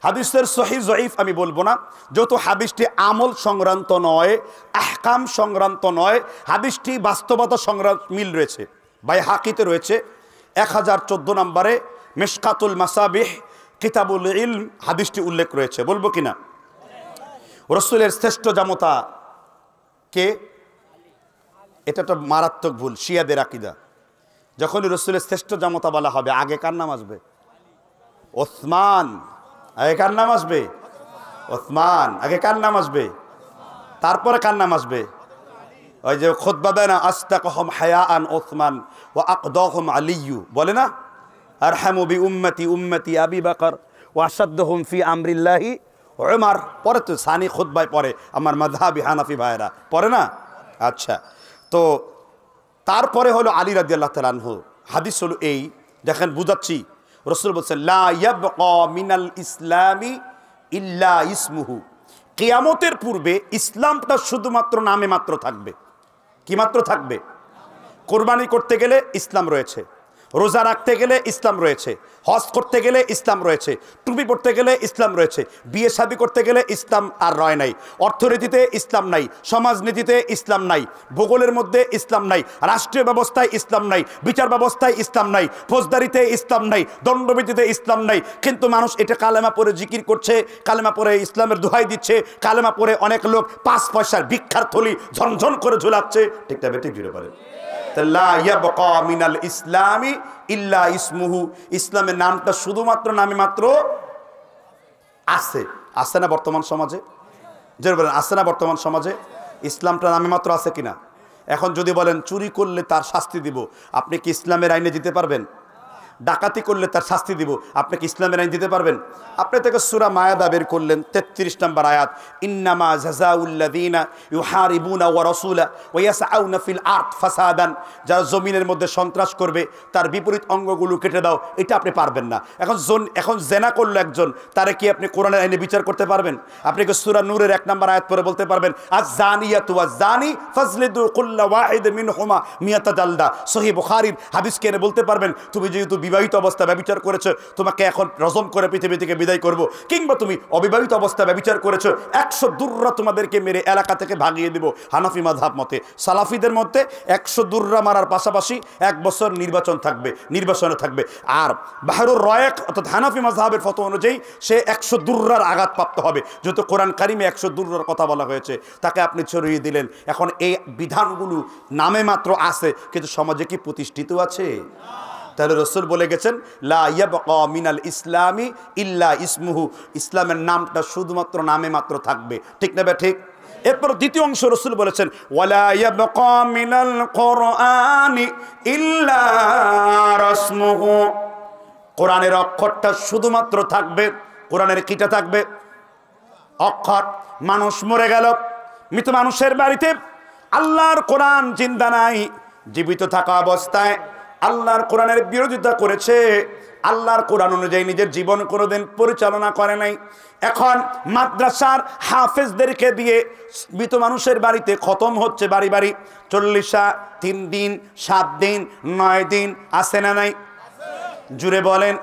হাদিসের সহিহ জয়ীফ আমি বলবো না, যেহেতু হাদিসটি আমল সংক্রান্ত নয়, আহকাম সংক্রান্ত নয়, হাদিসটি বাস্তবতা সংক্রান্ত মিল রয়েছে। বাইহাকিতে রয়েছে 1014 নম্বরে মিশকাতুল মাসাবিহ কিতাবুল ইলম হাদিসটি উল্লেখ রয়েছে। বলবো কিনা? রাসূলের শ্রেষ্ঠ জামতা কে? এটা একটা মারাত্মক ভুল শিয়াদের আকীদা। যখনই রাসূলের শ্রেষ্ঠ জামতা বলা হবে, আগে কার নাম আসবে? ওসমান। আগে কার নাম আসবে? ওসমান। আগে কার নাম আসবে? তারপরে কার নাম আসবে? ওই যে খুতবা দেয় না, আস্তাকহুম হায়াআন ওসমান ওয়া আকদাহুম আলিয়্যু, বলে না, আরহামু বি উম্মতি উম্মতি আবি বকর ওয়া আশাদ্দুহুম ফি আমরিল্লাহি উমর। পরে তো সানি খুতবায় পড়ে আমার মাযহাবি হানাফি ভাইরা, পড়ে না? আচ্ছা, তো তারপরে হলো আলী রাদিয়াল্লাহু তাআলা আনহু। হাদিস হলো এই, দেখেন বুঝাচ্ছি, রাসূল বলেছেন লা ইয়াবকা মিনাল ইসলামি ইল্লা ইসমুহু, কিয়ামতের পূর্বে ইসলামটা শুধুমাত্র নামে মাত্র থাকবে। কি মাত্র থাকবে? কোরবানি করতে গেলে ইসলাম রয়েছে, রোজা রাখতে গেলে ইসলাম রয়েছে, হজ করতে গেলে ইসলাম রয়েছে, টুপি পড়তে গেলে ইসলাম রয়েছে, বিয়ে শাদী করতে গেলে ইসলাম আর রয় নাই, অর্থনীতিতে ইসলাম নাই, সমাজনীতিতে ইসলাম নাই, ভূগোলের মধ্যে ইসলাম নাই, রাষ্ট্রীয় ব্যবস্থায় ইসলাম নাই, বিচার ব্যবস্থায় ইসলাম নাই, ফৌজদারিতে ইসলাম নাই, দণ্ডবিধিতে ইসলাম নাই। কিন্তু মানুষ এটা কালেমা পড়ে জিকির করছে, কালেমা পড়ে ইসলামের দোহাই দিচ্ছে, কালেমা পড়ে অনেক লোক 5 পয়সার ভিক্ষার থলি ঝনঝন করে ঝুলাচ্ছে, ঠিক না? বেঠিক জুড়ে পারে। লা ইয়াবকা মিনাল ইসলামি ইল্লা ইসমুহু, ইসলামের নামটা শুধুমাত্র নামে মাত্র আছে। আছে না বর্তমান সমাজে? যে বলেন আছে না বর্তমান সমাজে? ইসলামটা নামে মাত্র আছে কিনা? এখন যদি বলেন চুরি করলে তার শাস্তি দিব, আপনি কি ইসলামের আইনে দিতে পারবেন? ডাকাতি করলে তার শাস্তি দিব, আপনি কি ইসলামের আইন দিতে পারবেন? আপনি থেকে সূরা মায়াদা বের করলেন 33 নম্বর আয়াত, ইন্নামা জাযাউল্লাযীনা ইউহারিবুনা ওয়া রাসূলা ওয়া ইয়াসআউনা ফিল আরদ ফাসাদান, যারা জমিনের মধ্যে সন্ত্রাস করবে তার বিপরীত অঙ্গগুলো কেটে দাও, এটা আপনি পারবেন না। এখন জেনা করলো একজন, তারে কি আপনি কোরআনের আইনে বিচার করতে পারবেন? আপনি কি সূরা নূরের 1 নম্বর আয়াত পড়ে বলতে পারবেন আয-যানিয়াতু ওয়াজ-যানি ফাজলিদু কুল্লা ওয়াহিদ মিনহুমা মিয়াতা জালদা? সহিহ বুখারীর হাদিস কেনে বলতে পারবেন তুমি যেহেতু বিবাহিত অবস্থা ব্যভিচার করেছো, তোমাকে এখন রজম করে পৃথিবী থেকে বিদায় করব, কিংবা তুমি অবিবাহিত অবস্থা ব্যভিচার করেছো 100 দুররা তোমাদেরকে মেরে এলাকা থেকে ভাগিয়ে দেব। হানাফি মাযহাব মতে, সালাফিদের মতে 100 দুররা মারার পাশাপাশি 1 বছর নির্বাসনে থাকবে। আর বাহরুর রায়ক অর্থাৎ হানাফি মাযহাবের ফতোয়া অনুযায়ী সে 100 দুররার আঘাতপ্রাপ্ত হবে, যেহেতু কোরআন কারিমে 100 দুররার কথা বলা হয়েছে। তাকে আপনি ছড়িয়ে দিলেন। এখন এই বিধানগুলো নামে মাত্র আছে, কিন্তু সমাজে কি প্রতিষ্ঠিত আছে? তাহলে রাসূল বলে গেছেন লা ইয়াবকা মিনাল ইসলামি ইল্লা ইসমুহু, ইসলামের নামটা শুধুমাত্র নামে মাত্র থাকবে। ঠিক না? ঠিক। এরপর দ্বিতীয় অংশ রাসূল বলেছেন ওয়ালা ইয়াবকা মিনাল কুরআনি ইল্লা রাসমুহু, কোরআনের অক্ষরটা শুধুমাত্র থাকবে। কোরআনের কিটা থাকবে? অক্ষর। মানুষ মরে গেল, মৃত মানুষের বাড়িতে আল্লাহর কোরআন জিন্দা নাই, জীবিত থাকা অবস্থায় আল্লাহর কোরআনের বিরোধিতা করেছে, আল্লাহর কোরআন অনুযায়ী নিজের জীবন কোনোদিন পরিচালনা করে নাই। এখন মাদ্রাসার হাফেজদেরকে দিয়ে মৃত মানুষের বাড়িতে খতম হচ্ছে বাড়ি বাড়ি, 40 3 দিন 7 দিন 9 দিন, আছে না নাই? জুড়ে বলেন।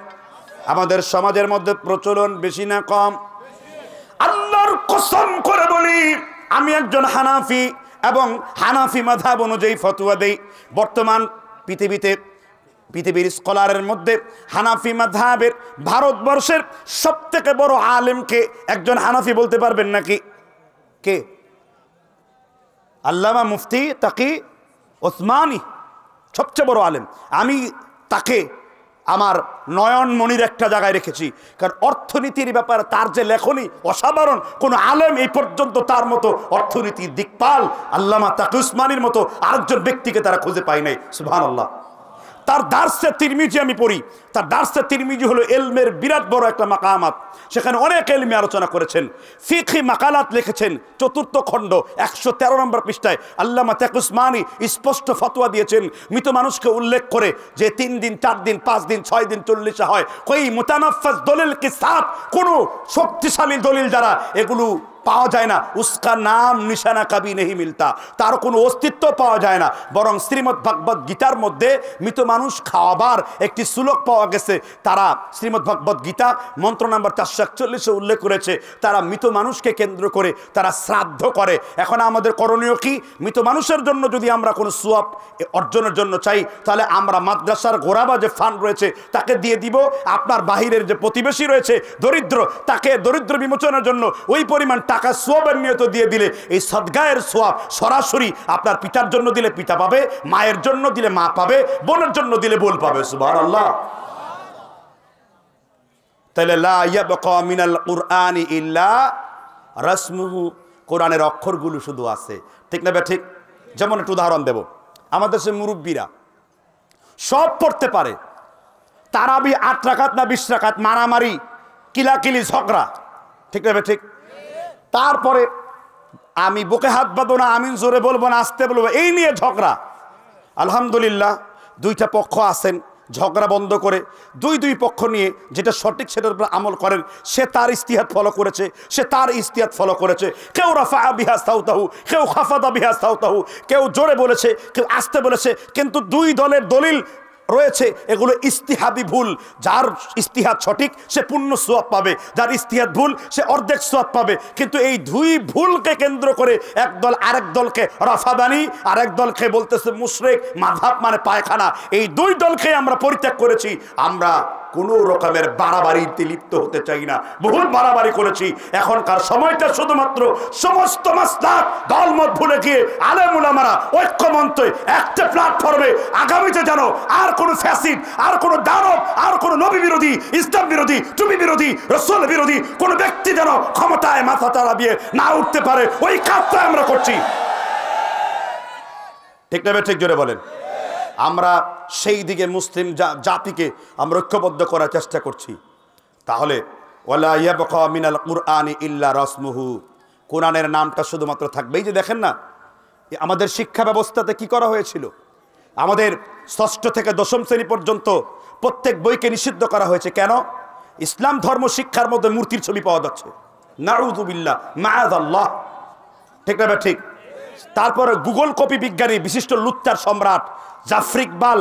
আমাদের সমাজের মধ্যে প্রচলন বেশি না কম? আল্লাহর কসম করে বলি, আমি একজন হানাফি এবং হানাফি মাযহাব অনুযায়ী ফতোয়া দেই। বর্তমান পৃথিবীর স্কলারের মধ্যে হানাফি মাযহাবের ভারতবর্ষের সবথেকে বড় আলেমকে একজন হানাফি বলতে পারবেন নাকি? কে? আল্লামা মুফতি তাকি ওসমানী, সবচেয়ে বড় আলেম। আমি তাকে আমার নয়নমণির একটা জায়গায় রেখেছি, কারণ অর্থনীতির ব্যাপারে তার যে লেখনী অসাধারণ। কোনো আলেম এই পর্যন্ত তার মতো অর্থনীতির দিকপাল আল্লামা তাকি ওসমানীর মতো আরেকজন ব্যক্তিকে তারা খুঁজে পায় নাই। সুবহানাল্লাহ। তার দার্সে তিরমিজি আমি পড়ি, তার দার্সে তিরমিজি হলো এলমের বিরাট বড় একটা মাকামাত। সেখানে অনেক এলমি আলোচনা করেছেন, ফিকহি মাকালাত লিখেছেন। 4th খণ্ড 113 নম্বর পৃষ্ঠায় আল্লামা তাকি ওসমানী স্পষ্ট ফতোয়া দিয়েছেন, মৃত মানুষকে উল্লেখ করে যে 3 দিন 4 দিন 5 দিন 6 দিন 40 হয়, কোই মুতানাফফাস দলিল কে সাথ, কোনো শক্তিশালী দলিল যারা এগুলো পাওয়া যায় না, উসকা নাম নিশানা কবি নেই মিলতা, তার কোনো অস্তিত্ব পাওয়া যায় না। বরং শ্রীমদ্ ভগবত গীতার মধ্যে মৃত মানুষ খাওয়াবার একটি শ্লোক পাওয়া গেছে। তারা শ্রীমদ্ ভগবত গীতা মন্ত্র নাম্বার 441 উল্লেখ করেছে, তারা মৃত মানুষকে কেন্দ্র করে তারা শ্রাদ্ধ করে। এখন আমাদের করণীয় কি? মৃত মানুষের জন্য যদি আমরা কোনো সোয়াব অর্জনের জন্য চাই, তাহলে আমরা মাদ্রাসার গোরাবা যে ফান্ড রয়েছে তাকে দিয়ে দিব। আপনার বাহিরের যে প্রতিবেশী রয়েছে দরিদ্র, তাকে দরিদ্র বিমোচনের জন্য ওই পরিমাণ টাকা সোয়াবের নিয়ত দিয়ে দিলে এই সদগায়ের সোয়াব সরাসরি আপনার পিতার জন্য দিলে পিতা পাবে, মায়ের জন্য দিলে মা পাবে, বোনের জন্য দিলে বোন পাবে। সুবহানাল্লাহ। তাহলে লা ইয়াবকা মিনাল কুরআনি ইল্লা রাসমুহু, কোরআনের অক্ষরগুলো শুধু আছে। ঠিক না? ঠিক। যেমন একটু উদাহরণ দেব, আমাদের সে মুরব্বীরা সব পড়তে পারে, তারাবি 8 রাকাত না 20 রাকাত, মারামারি কিলাকিলি ঝগড়া। ঠিক না? ঠিক। তারপরে আমি বুকে হাত বাঁধবো না, আমি জোরে বলবো না, আস্তে বলবো, এই নিয়ে ঝগড়া। আলহামদুলিল্লাহ 2টা পক্ষ আছেন, ঝগড়া বন্ধ করে দুই পক্ষ নিয়ে যেটা সঠিক সেটার উপর আমল করেন। সে তার ইস্তিহাদ ফলো করেছে, সে তার ইস্তিহাদ ফলো করেছে। কেউ রাফা বিহা সাউতাহু, কেউ খাফাদা বিহা সাউতাহু, কেউ জোরে বলেছে, কেউ আস্তে বলেছে, কিন্তু 2 দলের দলিল রয়েছে, এগুলো ইস্তিহাদি ভুল। যার ইস্তিহাদ সঠিক সে পূর্ণ সোয়াব পাবে, যার ইস্তিহাদ ভুল সে অর্ধেক সোয়াব পাবে। কিন্তু এই 2 ভুলকে কেন্দ্র করে একদল আরেক দলকে রাফাদানি, আরেক দলকে বলতেছে মুশরিক, মাযহাব মানে পায়খানা। এই 2 দলকে আমরা পরিত্যাগ করেছি। আমরা কোনো রকমের বাড়াবাড়িতে লিপ্ত হতে চাই না, বহুল বাড়াবাড়ি করেছি। এখনকার সময়টা শুধুমাত্র সমস্ত মাসলাক দলমত ভুলে গিয়ে আলেম উলামারা ঐক্যমন্ত্রে একটা প্ল্যাটফর্মে আগামীতে যেন আর কোনো ফ্যাসিড, আর কোনো দানব, আর কোনো নবী বিরোধী, ইসলাম বিরোধী, টুপি বিরোধী, রাসূল বিরোধী কোনো ব্যক্তি যেন ক্ষমতায় মাথা চাড়া দিয়ে না উঠতে পারে, ওই কাজটা আমরা করছি। ঠিক না ঠিক জোরে বলেন। আমরা সেই দিকে মুসলিম জাতিকে আমরা ঐক্যবদ্ধ করার চেষ্টা করছি। তাহলে ওয়ালা ইয়াবকা মিনাল কুরআনি ইল্লা রাসমুহু, কোরআনের নামটা শুধুমাত্র থাকবে। এই যে দেখেন না আমাদের শিক্ষা ব্যবস্থাতে কি করা হয়েছিল, আমাদের ষষ্ঠ থেকে দশম শ্রেণী পর্যন্ত প্রত্যেক বইকে নিষিদ্ধ করা হয়েছে। কেন? ইসলাম ধর্ম শিক্ষার মধ্যে মূর্তির ছবি পাওয়া যাচ্ছে। নাউযুবিল্লাহ, মাআযাল্লাহ। ঠিক না ঠিক? তারপরে গুগল কপি বিজ্ঞানী বিশিষ্ট লুচ্চার সম্রাট জাফর ইকবাল,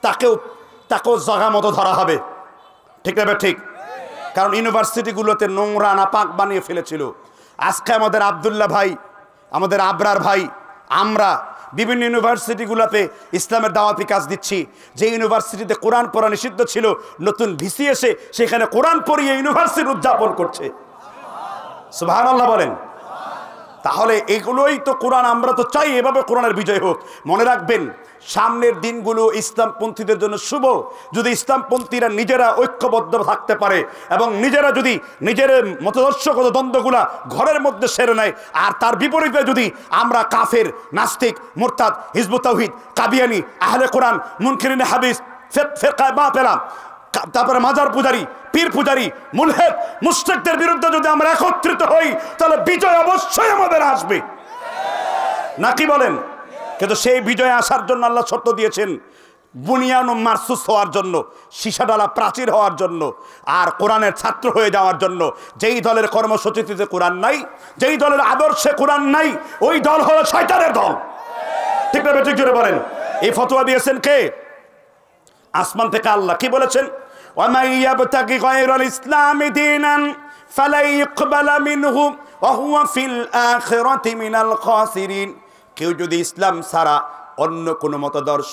তাকেও জাগা মতো ধরা হবে। ঠিক না ঠিক? কারণ ইউনিভার্সিটিগুলোতে নোংরা নাপাক বানিয়ে ফেলেছিল। আজকে আমাদের আব্দুল্লাহ ভাই, আমাদের আবরার ভাই, আমরা বিভিন্ন ইউনিভার্সিটিগুলোতে ইসলামের দাওয়াতি কাজ দিচ্ছি। যে ইউনিভার্সিটিতে কোরআন পড়া নিষিদ্ধ ছিল, নতুন ভিসি এসে সেখানে কোরআন পড়িয়ে ইউনিভার্সিটি উদযাপন করছে। সুবহানাল্লাহ বলেন। তাহলে এগুলোই তো কোরআন, আমরা তো চাই এভাবে কোরআনের বিজয় হোক। মনে রাখবেন সামনের দিনগুলো ইসলামপন্থীদের জন্য শুভ, যদি ইসলামপন্থীরা নিজেরা ঐক্যবদ্ধ থাকতে পারে এবং নিজেরা যদি নিজের মতাদর্শগত দ্বন্দ্বগুলা ঘরের মধ্যে সেরে নেয়। আর তার বিপরীতে যদি আমরা কাফের, নাস্তিক, মুরতাদ, হিজবুত তাওহীদ, কাদিয়ানী, আহলে কোরআন, মুনকিরিন হাদিস, ফিরকা বাতিলা, তারপরে মাজার পূজারি, পীর পূজারি, মুলহিদ, মুশরিকদের বিরুদ্ধে যদি আমরা একত্রিত হই, তাহলে বিজয় অবশ্যই আমাদের আসবে, নাকি বলেন? কিন্তু সেই বিজয় আসার জন্য আল্লাহ শর্ত দিয়েছেন, বুনিয়ান মারসুস হওয়ার জন্য, সীসাডালা প্রাচীর হওয়ার জন্য, আর কোরআনের ছাত্র হয়ে যাওয়ার জন্য। যেই দলের কর্মসূচিতে কোরআন নাই, যেই দলের আদর্শে কোরআন নাই, ওই দল হলো শয়তানের দল। ঠিক না ঠিক জোরে বলেন। এই ফতোয়া দিয়েছেন কে? আসমান থেকে আল্লাহ। কি বলেছেন? ওয়ামাই ইয়াবতাগি গায়রাল ইসলামি দীনান ফালাই ইকবালা মিনহু ওয়া হুয়া ফিল আখিরাতি মিনাল খাসিরিন। কেউ যদি ইসলাম ছাড়া অন্য কোনো মতাদর্শ,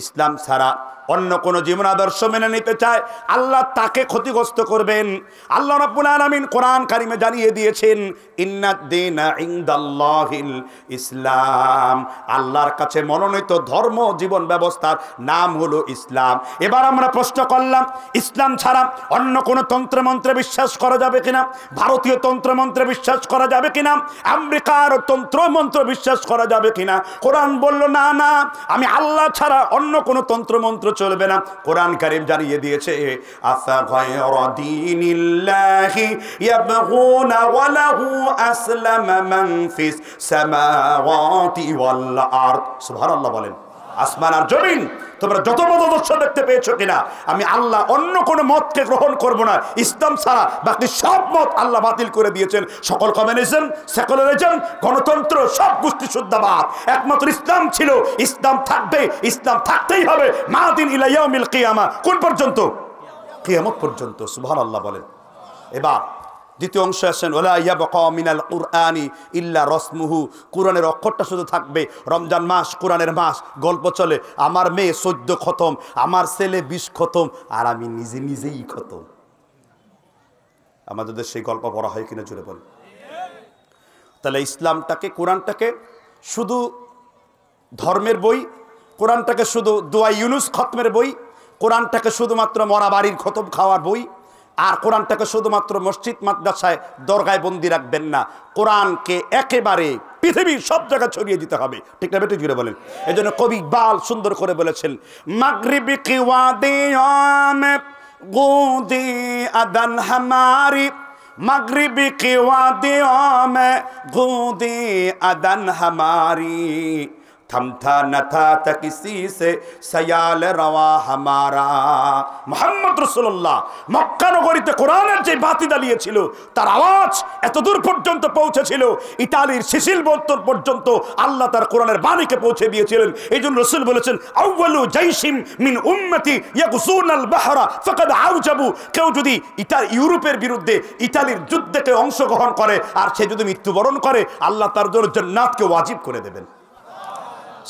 ইসলাম ছাড়া অন্য কোনো জীবন আদর্শ মেনে নিতে চায়, আল্লাহ তাকে ক্ষতিগ্রস্ত করবেন। আল্লাহ রাব্বুল আলামিন কোরআন কারিমে জানিয়ে দিয়েছেন, ইন্নাদ দীনা ইনদাল্লাহিল ইসলাম, আল্লাহর কাছে মনোনীত ধর্ম জীবন ব্যবস্থার নাম হলো ইসলাম। এবার আমরা প্রশ্ন করলাম, ইসলাম ছাড়া অন্য কোনো তন্ত্রমন্ত্রে বিশ্বাস করা যাবে কিনা? ভারতীয় তন্ত্রমন্ত্রে বিশ্বাস করা যাবে কিনা? আমেরিকার তন্ত্রমন্ত্র বিশ্বাস করা যাবে কিনা? কোরআন বলল না না, আমি আল্লাহ ছাড়া অন্য কোনো তন্ত্রমন্ত্র চলবে না। কোরআন কারীম জানিয়ে দিয়েছে, আফা গায়রা দীনিল্লাহি ইয়াবগুনা ওয়া লাহু আসলামা মান ফিস সামাওয়াতি ওয়াল আরদ। সুবহানাল্লাহ বলেন। আসমান আর জমিন তোমরা যত মতাদর্শ দেখতে পেয়েছো কিনা, আমি আল্লাহ অন্য কোনো মতকে গ্রহণ করব না। ইসলাম ছাড়া বাকি সব মত আল্লাহ বাতিল করে দিয়েছেন। সকল কমিউনিজম, সেকুলারিজম, গণতন্ত্র সব গোষ্ঠী শুদ্ধবাদ। একমাত্র ইসলাম ছিল, ইসলাম থাকবে, ইসলাম থাকতেই হবে মাদিন ইলা ইয়াউমিল কিয়ামা। কোন পর্যন্ত? কিয়ামত পর্যন্ত। সুবহানাল্লাহ বলেন। এবার দ্বিতীয় অংশ আসেন, ওয়ালা ইয়াবকা মিনাল কুরআনি ইল্লা রাসমুহু, কোরআনের অক্ষরটা শুধু থাকবে। রমজান মাস কোরআনের মাস, গল্প চলে, আমার মেয়ে 14 খতম, আমার ছেলে 20 খতম, আর আমি নিজেই খতম। আমাদের সেই গল্প পড়া হয় কিনা জুড়ে বলেন। তাহলে ইসলামটাকে, কোরআনটাকে শুধু ধর্মের বই, কোরআনটাকে শুধু দোয়া ইউনুস খতমের বই, কোরআনটাকে শুধুমাত্র মরা বাড়ির খতম খাওয়ার বই, আর কোরআনটাকে শুধুমাত্র মসজিদ মাদ্রাসায় দরগায় বন্দি রাখবেন না। কোরআনকে একেবারে পৃথিবীর সব জায়গায় ছড়িয়ে দিতে হবে। ঠিক না বেটে জুড়ে বলেন। এই জন্য কবি ইকবাল সুন্দর করে বলেছেন, মাগরিবি কি ওয়াদিয়াম গুদি আদান হামারি, মাগরিবি কি ওয়াদিয়াম গুদি আদান হামারি, थमथा न था किसी से सयाल रवा हमारा। মুহাম্মদ রাসূলুল্লাহ মক্কা নগরীতে কোরআনের যে বাতি জ্বালিয়েছিল, তার আওয়াজ এত দূর পর্যন্ত পৌঁছেছিল, ইতালির সিসিল বন্দর পর্যন্ত আল্লাহ তার কোরআনের বাণীকে পৌঁছে দিয়েছিলেন। এই জন্য রাসূল বলেছেন, আউয়ালু জাইশিম মিন উম্মতি ইয়াগসুনাল বাহরা ফাকাদ আউজাবু। কেউ যদি ইউরোপের বিরুদ্ধে ইতালির যুদ্ধে অংশগ্রহণ করে আর সে যদি মৃত্যুবরণ করে, আল্লাহ তার জন্য জান্নাতকে ওয়াজিব করে দেবেন।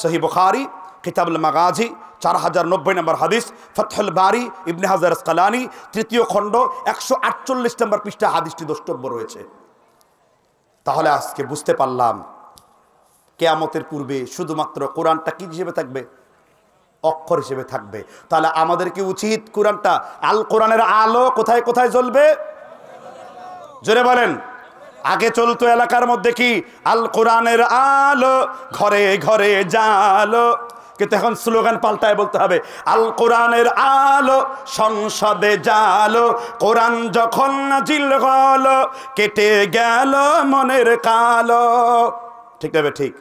সহিহ বুখারী কিতাবুল মাগাজি 4090 নম্বর হাদিস, ফাতহুল বারি ইবনে হাজার আসকালানি 3য় খণ্ড 148 নম্বর পৃষ্ঠা হাদিসটি দ্রষ্টব্য রয়েছে। তাহলে আজকে বুঝতে পারলাম কিয়ামতের পূর্বে শুধুমাত্র কোরআনটা কি হিসেবে থাকবে? অক্ষর হিসেবে থাকবে। তাহলে আমাদের কি উচিত কোরআনটা, আল কোরআনের আলো কোথায় কোথায় জ্বলবে? জোরে বলেন। আগে চলতো এলাকার মধ্যে কি আল কোরআনের আলো ঘরে ঘরে জালো, কিন্তু এখন স্লোগান পাল্টায় বলতে হবে আল কোরআনের আলো সংসদে জালো, কোরআন যখন নাজিল হলো কেটে গেল মনের কালো। ঠিক তবে ঠিক,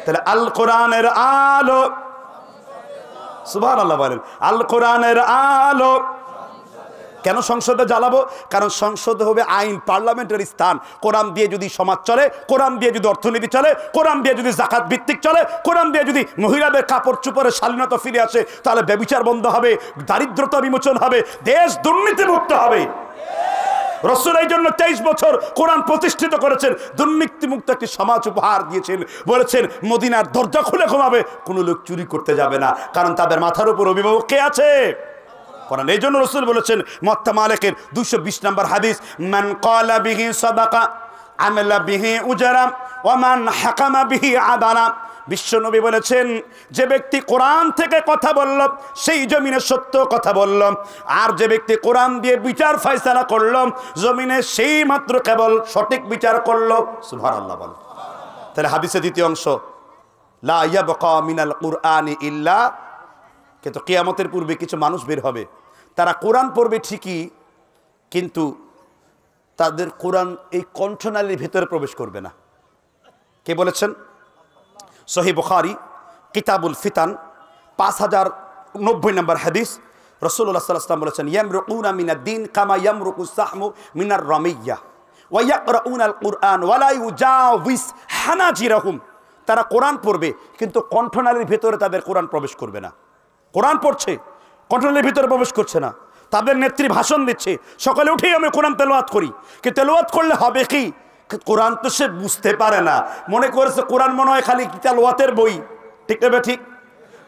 তাহলে আল কোরআনের আলো, সুবহানাল্লাহ বলেন, আল কোরআনের আলো। কেন সংসদে জ্বালাবো? কারণ সংসদ হবে আইন, পার্লামেন্টের স্থান। কোরআন দিয়ে যদি সমাজ চলে, কোরআন দিয়ে যদি অর্থনীতি চলে, কোরআন দিয়ে যদি জাকাত ভিত্তিক চলে, কোরআন দিয়ে যদি মহিলাদের কাপড় চোপড়ের শালীনতা ফিরে আসে, তাহলে ব্যভিচার বন্ধ হবে, দারিদ্রতা বিমোচন হবে, দেশ দুর্নীতিমুক্ত হবে। রাসূল এই জন্য 23 বছর কোরআন প্রতিষ্ঠিত করেছেন, দুর্নীতিমুক্ত একটি সমাজ উপহার দিয়েছেন। বলেছেন মদিনার দরজা খুলে ঘুমাবে, কোনো লোক চুরি করতে যাবে না, কারণ তাদের মাথার উপর অভিভাবক কে আছে? কোরআন। এই জন্য রাসূল বলেছেন মুওয়াত্তা মালিকের 220 নম্বর হাদিস, মান ক্বালা বিহি সাদাকা আমালা বিহি উজরা ওয়া মান হাকামা বিহি আদালা। বিশ্বনবী বলেছেন যে ব্যক্তি কোরআন থেকে কথা বলল সেই জমিনে সত্য কথা বলল, আর যে ব্যক্তি কোরআন দিয়ে বিচার ফয়সালা করল জমিনে সেই মাত্র কেবল সঠিক বিচার করল। সুবহানাল্লাহ বল। তাহলে হাদিসের দ্বিতীয় অংশ, লা ইয়াবকা মিনাল কুরআনি ইল্লা, কিন্তু কিয়ামতের পূর্বে কিছু মানুষ বের হবে, তারা কোরআন পড়বে ঠিকই, কিন্তু তাদের কোরআন এই কণ্ঠনালীর ভিতরে প্রবেশ করবে না। কে বলেছেন? সহিহ বুখারী কিতাবুল ফিতান 5090 নম্বর হাদিস। রাসূলুল্লাহ সাল্লাল্লাহু আলাইহি ওয়াসাল্লাম বলেছেন ইয়ামরুকুনা মিনাদ দ্বীন কামা ইয়ামরুকুস সাহমু মিনার রামিয়্যা ওয়া ইয়াকরাউনাল কুরআন ওয়া লা ইউজাউযিস হানাজিরাহুম। তারা কোরআন পড়বে কিন্তু কণ্ঠনালীর ভিতরে তাদের কোরআন প্রবেশ করবে না। কোরআন পড়ছে, কণ্ঠনালীর ভিতরে প্রবেশ করছে না। তাদের নেত্রী ভাষণ দিচ্ছে, সকালে উঠেই আমি কোরআন তেলাওয়াত করি, কিন্তু তেলাওয়াত করলে হবে কি? কোরআন তো সে বুঝতে পারে না, মনে করেছে কোরআন মনে হয় খালি তেলাওয়াতের বই। ঠিক না ঠিক?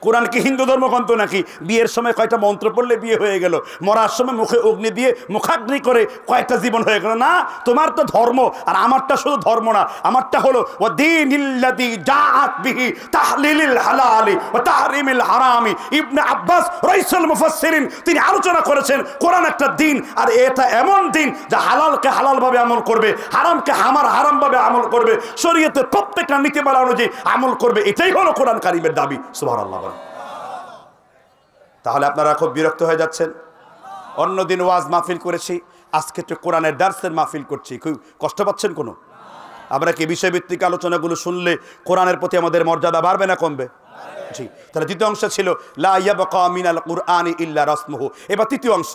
কোরআন কি হিন্দু ধর্মগ্রন্থ নাকি? বিয়ের সময় কয়টা মন্ত্র পড়লে বিয়ে হয়ে গেল, মরার সময় মুখে অগ্নি দিয়ে মুখাগ্নি করে কয়েকটা জীবন হয়ে গেল? না, তোমার তো ধর্ম, আর আমারটা শুধু ধর্ম না, আমারটা হলো ওয়াদীনিল্লাযী জাআত বিহি তাহলিলিল হালালি ওয়া তাহরিমিল হারামি। ইবনে আব্বাস রাইসুল মুফাসসিরিন তিনি আলোচনা করেছেন কোরআন একটা দিন, আর এটা এমন দিন যা হালালকে হালালভাবে আমল করবে, হারামকে হারামভাবে আমল করবে, শরীয়তের প্রত্যেকটা নীতিমালা অনুযায়ী আমল করবে। এটাই হলো কোরআন কারীমের দাবি। সুবহানাল্লাহ। তাহলে আপনারা খুব বিরক্ত হয়ে যাচ্ছেন। অন্যদিন ওয়াজ মাহফিল করেছি, আজকে একটু কোরআনের দার্সের মাহফিল করছি, খুব কষ্ট পাচ্ছেন কোনো? আমরা কি বিষয়ভিত্তিক আলোচনাগুলো শুনলে কোরআনের প্রতি আমাদের মর্যাদা বাড়বে না কমবে? জি। তাহলে দ্বিতীয় অংশ ছিল লা ইয়াবকা মিনাল কুরআনি ইল্লা রাসমুহু। এবার তৃতীয় অংশ,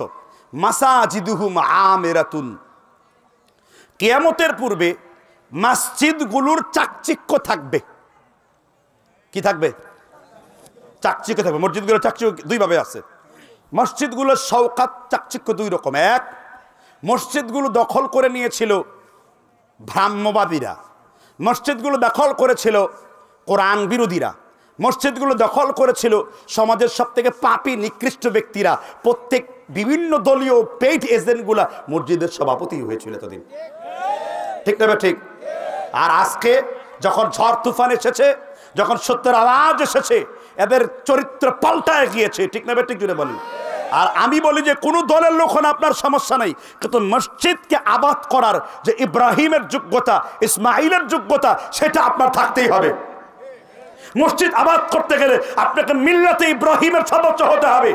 মাসাজিদুহুম আমিরাতুন। কিয়ামতের পূর্বে মসজিদগুলোর চাকচিক্য থাকবে। কি থাকবে? চাকচিক্য থাকবে। মসজিদগুলোর চাকচিক্য দুইভাবে আছে। মসজিদগুলোর শওকাত চাকচিক্য দুই রকম। এক, মসজিদগুলো দখল করে নিয়েছিল ব্রাহ্মবাদীরা, মসজিদগুলো দখল করেছিল কোরআন বিরোধীরা, মসজিদগুলো দখল করেছিল সমাজের সব থেকে পাপী নিকৃষ্ট ব্যক্তিরা। প্রত্যেক বিভিন্ন দলীয় পেইড এজেন্টগুলা মসজিদের সভাপতি হয়েছিল এতদিন। ঠিক না ঠিক? আর আজকে যখন ঝড় তুফান এসেছে, যখন সত্যের আওয়াজ এসেছে, এদের চরিত্র পাল্টায় গিয়েছে। ঠিক না ঠিক জুড়ে বলেন। আর আমি বলি যে কোনো দলের লোক হন আপনার সমস্যা নেই, কিন্তু মসজিদকে আবাদ করার যে ইব্রাহিমের যোগ্যতা, ইসমাইলের যোগ্যতা, সেটা আপনার থাকতেই হবে। মসজিদ আবাদ করতে গেলে আপনাকে মিল্লাতে ইব্রাহিমের সদস্য হতে হবে।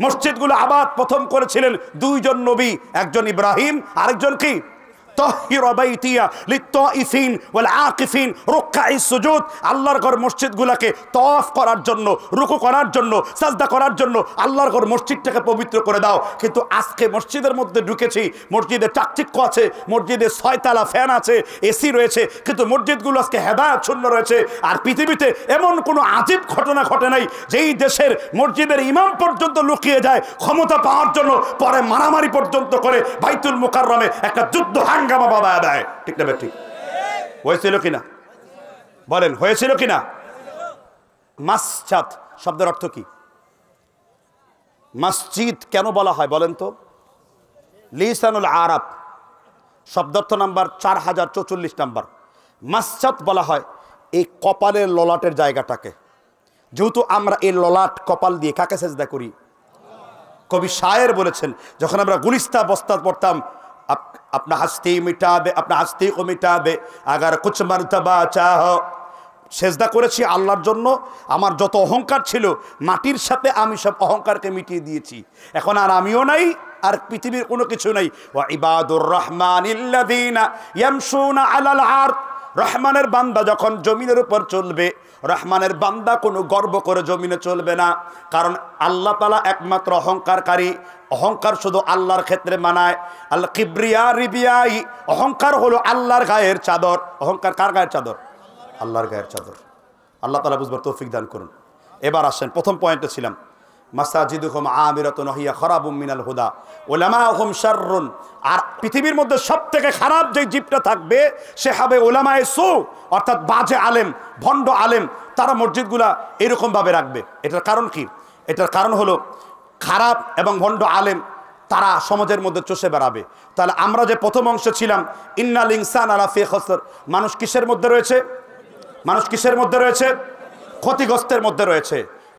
মসজিদগুলো আবাদ প্রথম করেছিলেন দুইজন নবী, একজন ইব্রাহিম, আরেকজন কি? তাহিরা বাইতিয়া লিত্তাইফিন ওয়াল আকিফিন রুকআইস সুজুদ। আল্লাহর ঘর মসজিদগুলোকে তাওয়াফ করার জন্য, রুকু করার জন্য, সাজদা করার জন্য আল্লাহর ঘর মসজিদটাকে পবিত্র করে দাও। কিন্তু আজকে মসজিদের মধ্যে ঢুকেছি, মসজিদে চাকচিক্য আছে, মসজিদে 6 তালা ফ্যান আছে, এসি রয়েছে, কিন্তু মসজিদগুলো আজকে হেদায়েত শূন্য রয়েছে। আর পৃথিবীতে এমন কোনো আজীব ঘটনা ঘটে নাই যেই দেশের মসজিদের ইমাম পর্যন্ত লুকিয়ে যায় ক্ষমতা পাওয়ার জন্য, পরে মারামারি পর্যন্ত করে বাইতুল মুকাররমে একটা যুদ্ধ হাঙ্গামা বাবা দেয়। ঠিক না ঠিক? হয়েছিল কিনা বলেন, হয়েছিল কিনা? মাসজাদ শব্দের অর্থ কি? মসজিদ কেন বলা হয় বলেন তো? লিসানুল আরব শব্দার্থ নাম্বার 4044 নাম্বার। মাসজাদ বলা হয় এই কপালের ললাটের জায়গাটাকে। যেহেতু আমরা এই ললাট কপাল দিয়ে কাকে সেজদা করি? কবি শায়ের বলেছেন, যখন আমরা গুলিস্তা বস্তা পড়তাম, अपना हस्ती मिटा दे, अपना हस्ती को मिटा दे अगर कुछ मर्तबा चाहो। সেজদা করেছি আল্লাহর জন্য, আমার যত অহংকার ছিল মাটির সাথে আমি সব অহংকারকে মিটিয়ে দিয়েছি, এখন আর আমিও নাই আর পৃথিবীর কোনো কিছু নাই। ওয়া ইবাদুর রহমানিল্লাযীনা ইয়ামশুনা আলাল আরদ, রহমানের বান্দা যখন জমিনের উপর চলবে, রহমানের বান্দা কোনো গর্ব করে জমিনে চলবে না, কারণ আল্লাহ তাআলা একমাত্র অহংকারকারী। অহংকার শুধু আল্লাহর ক্ষেত্রে মানায়। আল কিবরিয়া রিবিয়াই, অহংকার হলো আল্লাহর গায়ের চাদর। অহংকার কার গায়ের চাদর? আল্লাহর গায়ের চাদর। আল্লাহ তাআলা বুঝবার তৌফিক দান করুন। এবার আসেন, প্রথম পয়েন্টে ছিলাম মাসাজিদুহুম আমিরাতুন হিয়া খারাবুম মিনাল হুদা উলামাহুম শাররুন। আর পৃথিবীর মধ্যে সবথেকে খারাপ যে জীবটা থাকবে সে হবে উলামায়ে সু, অর্থাৎ বাজে আলেম, ভণ্ড আলেম। তারা মসজিদগুলা এরকম ভাবে রাখবে। এটার কারণ কি? এটার কারণ হলো খারাপ এবং ভণ্ড আলেম তারা সমাজের মধ্যে চষে বেড়াবে। তাহলে আমরা যে প্রথম অংশে ছিলাম ইন্নাল ইনসানা লাফি খুসর, মানুষ কিসের মধ্যে রয়েছে? মানুষ কিসের মধ্যে রয়েছে? ক্ষতিগ্রস্তের মধ্যে রয়েছে।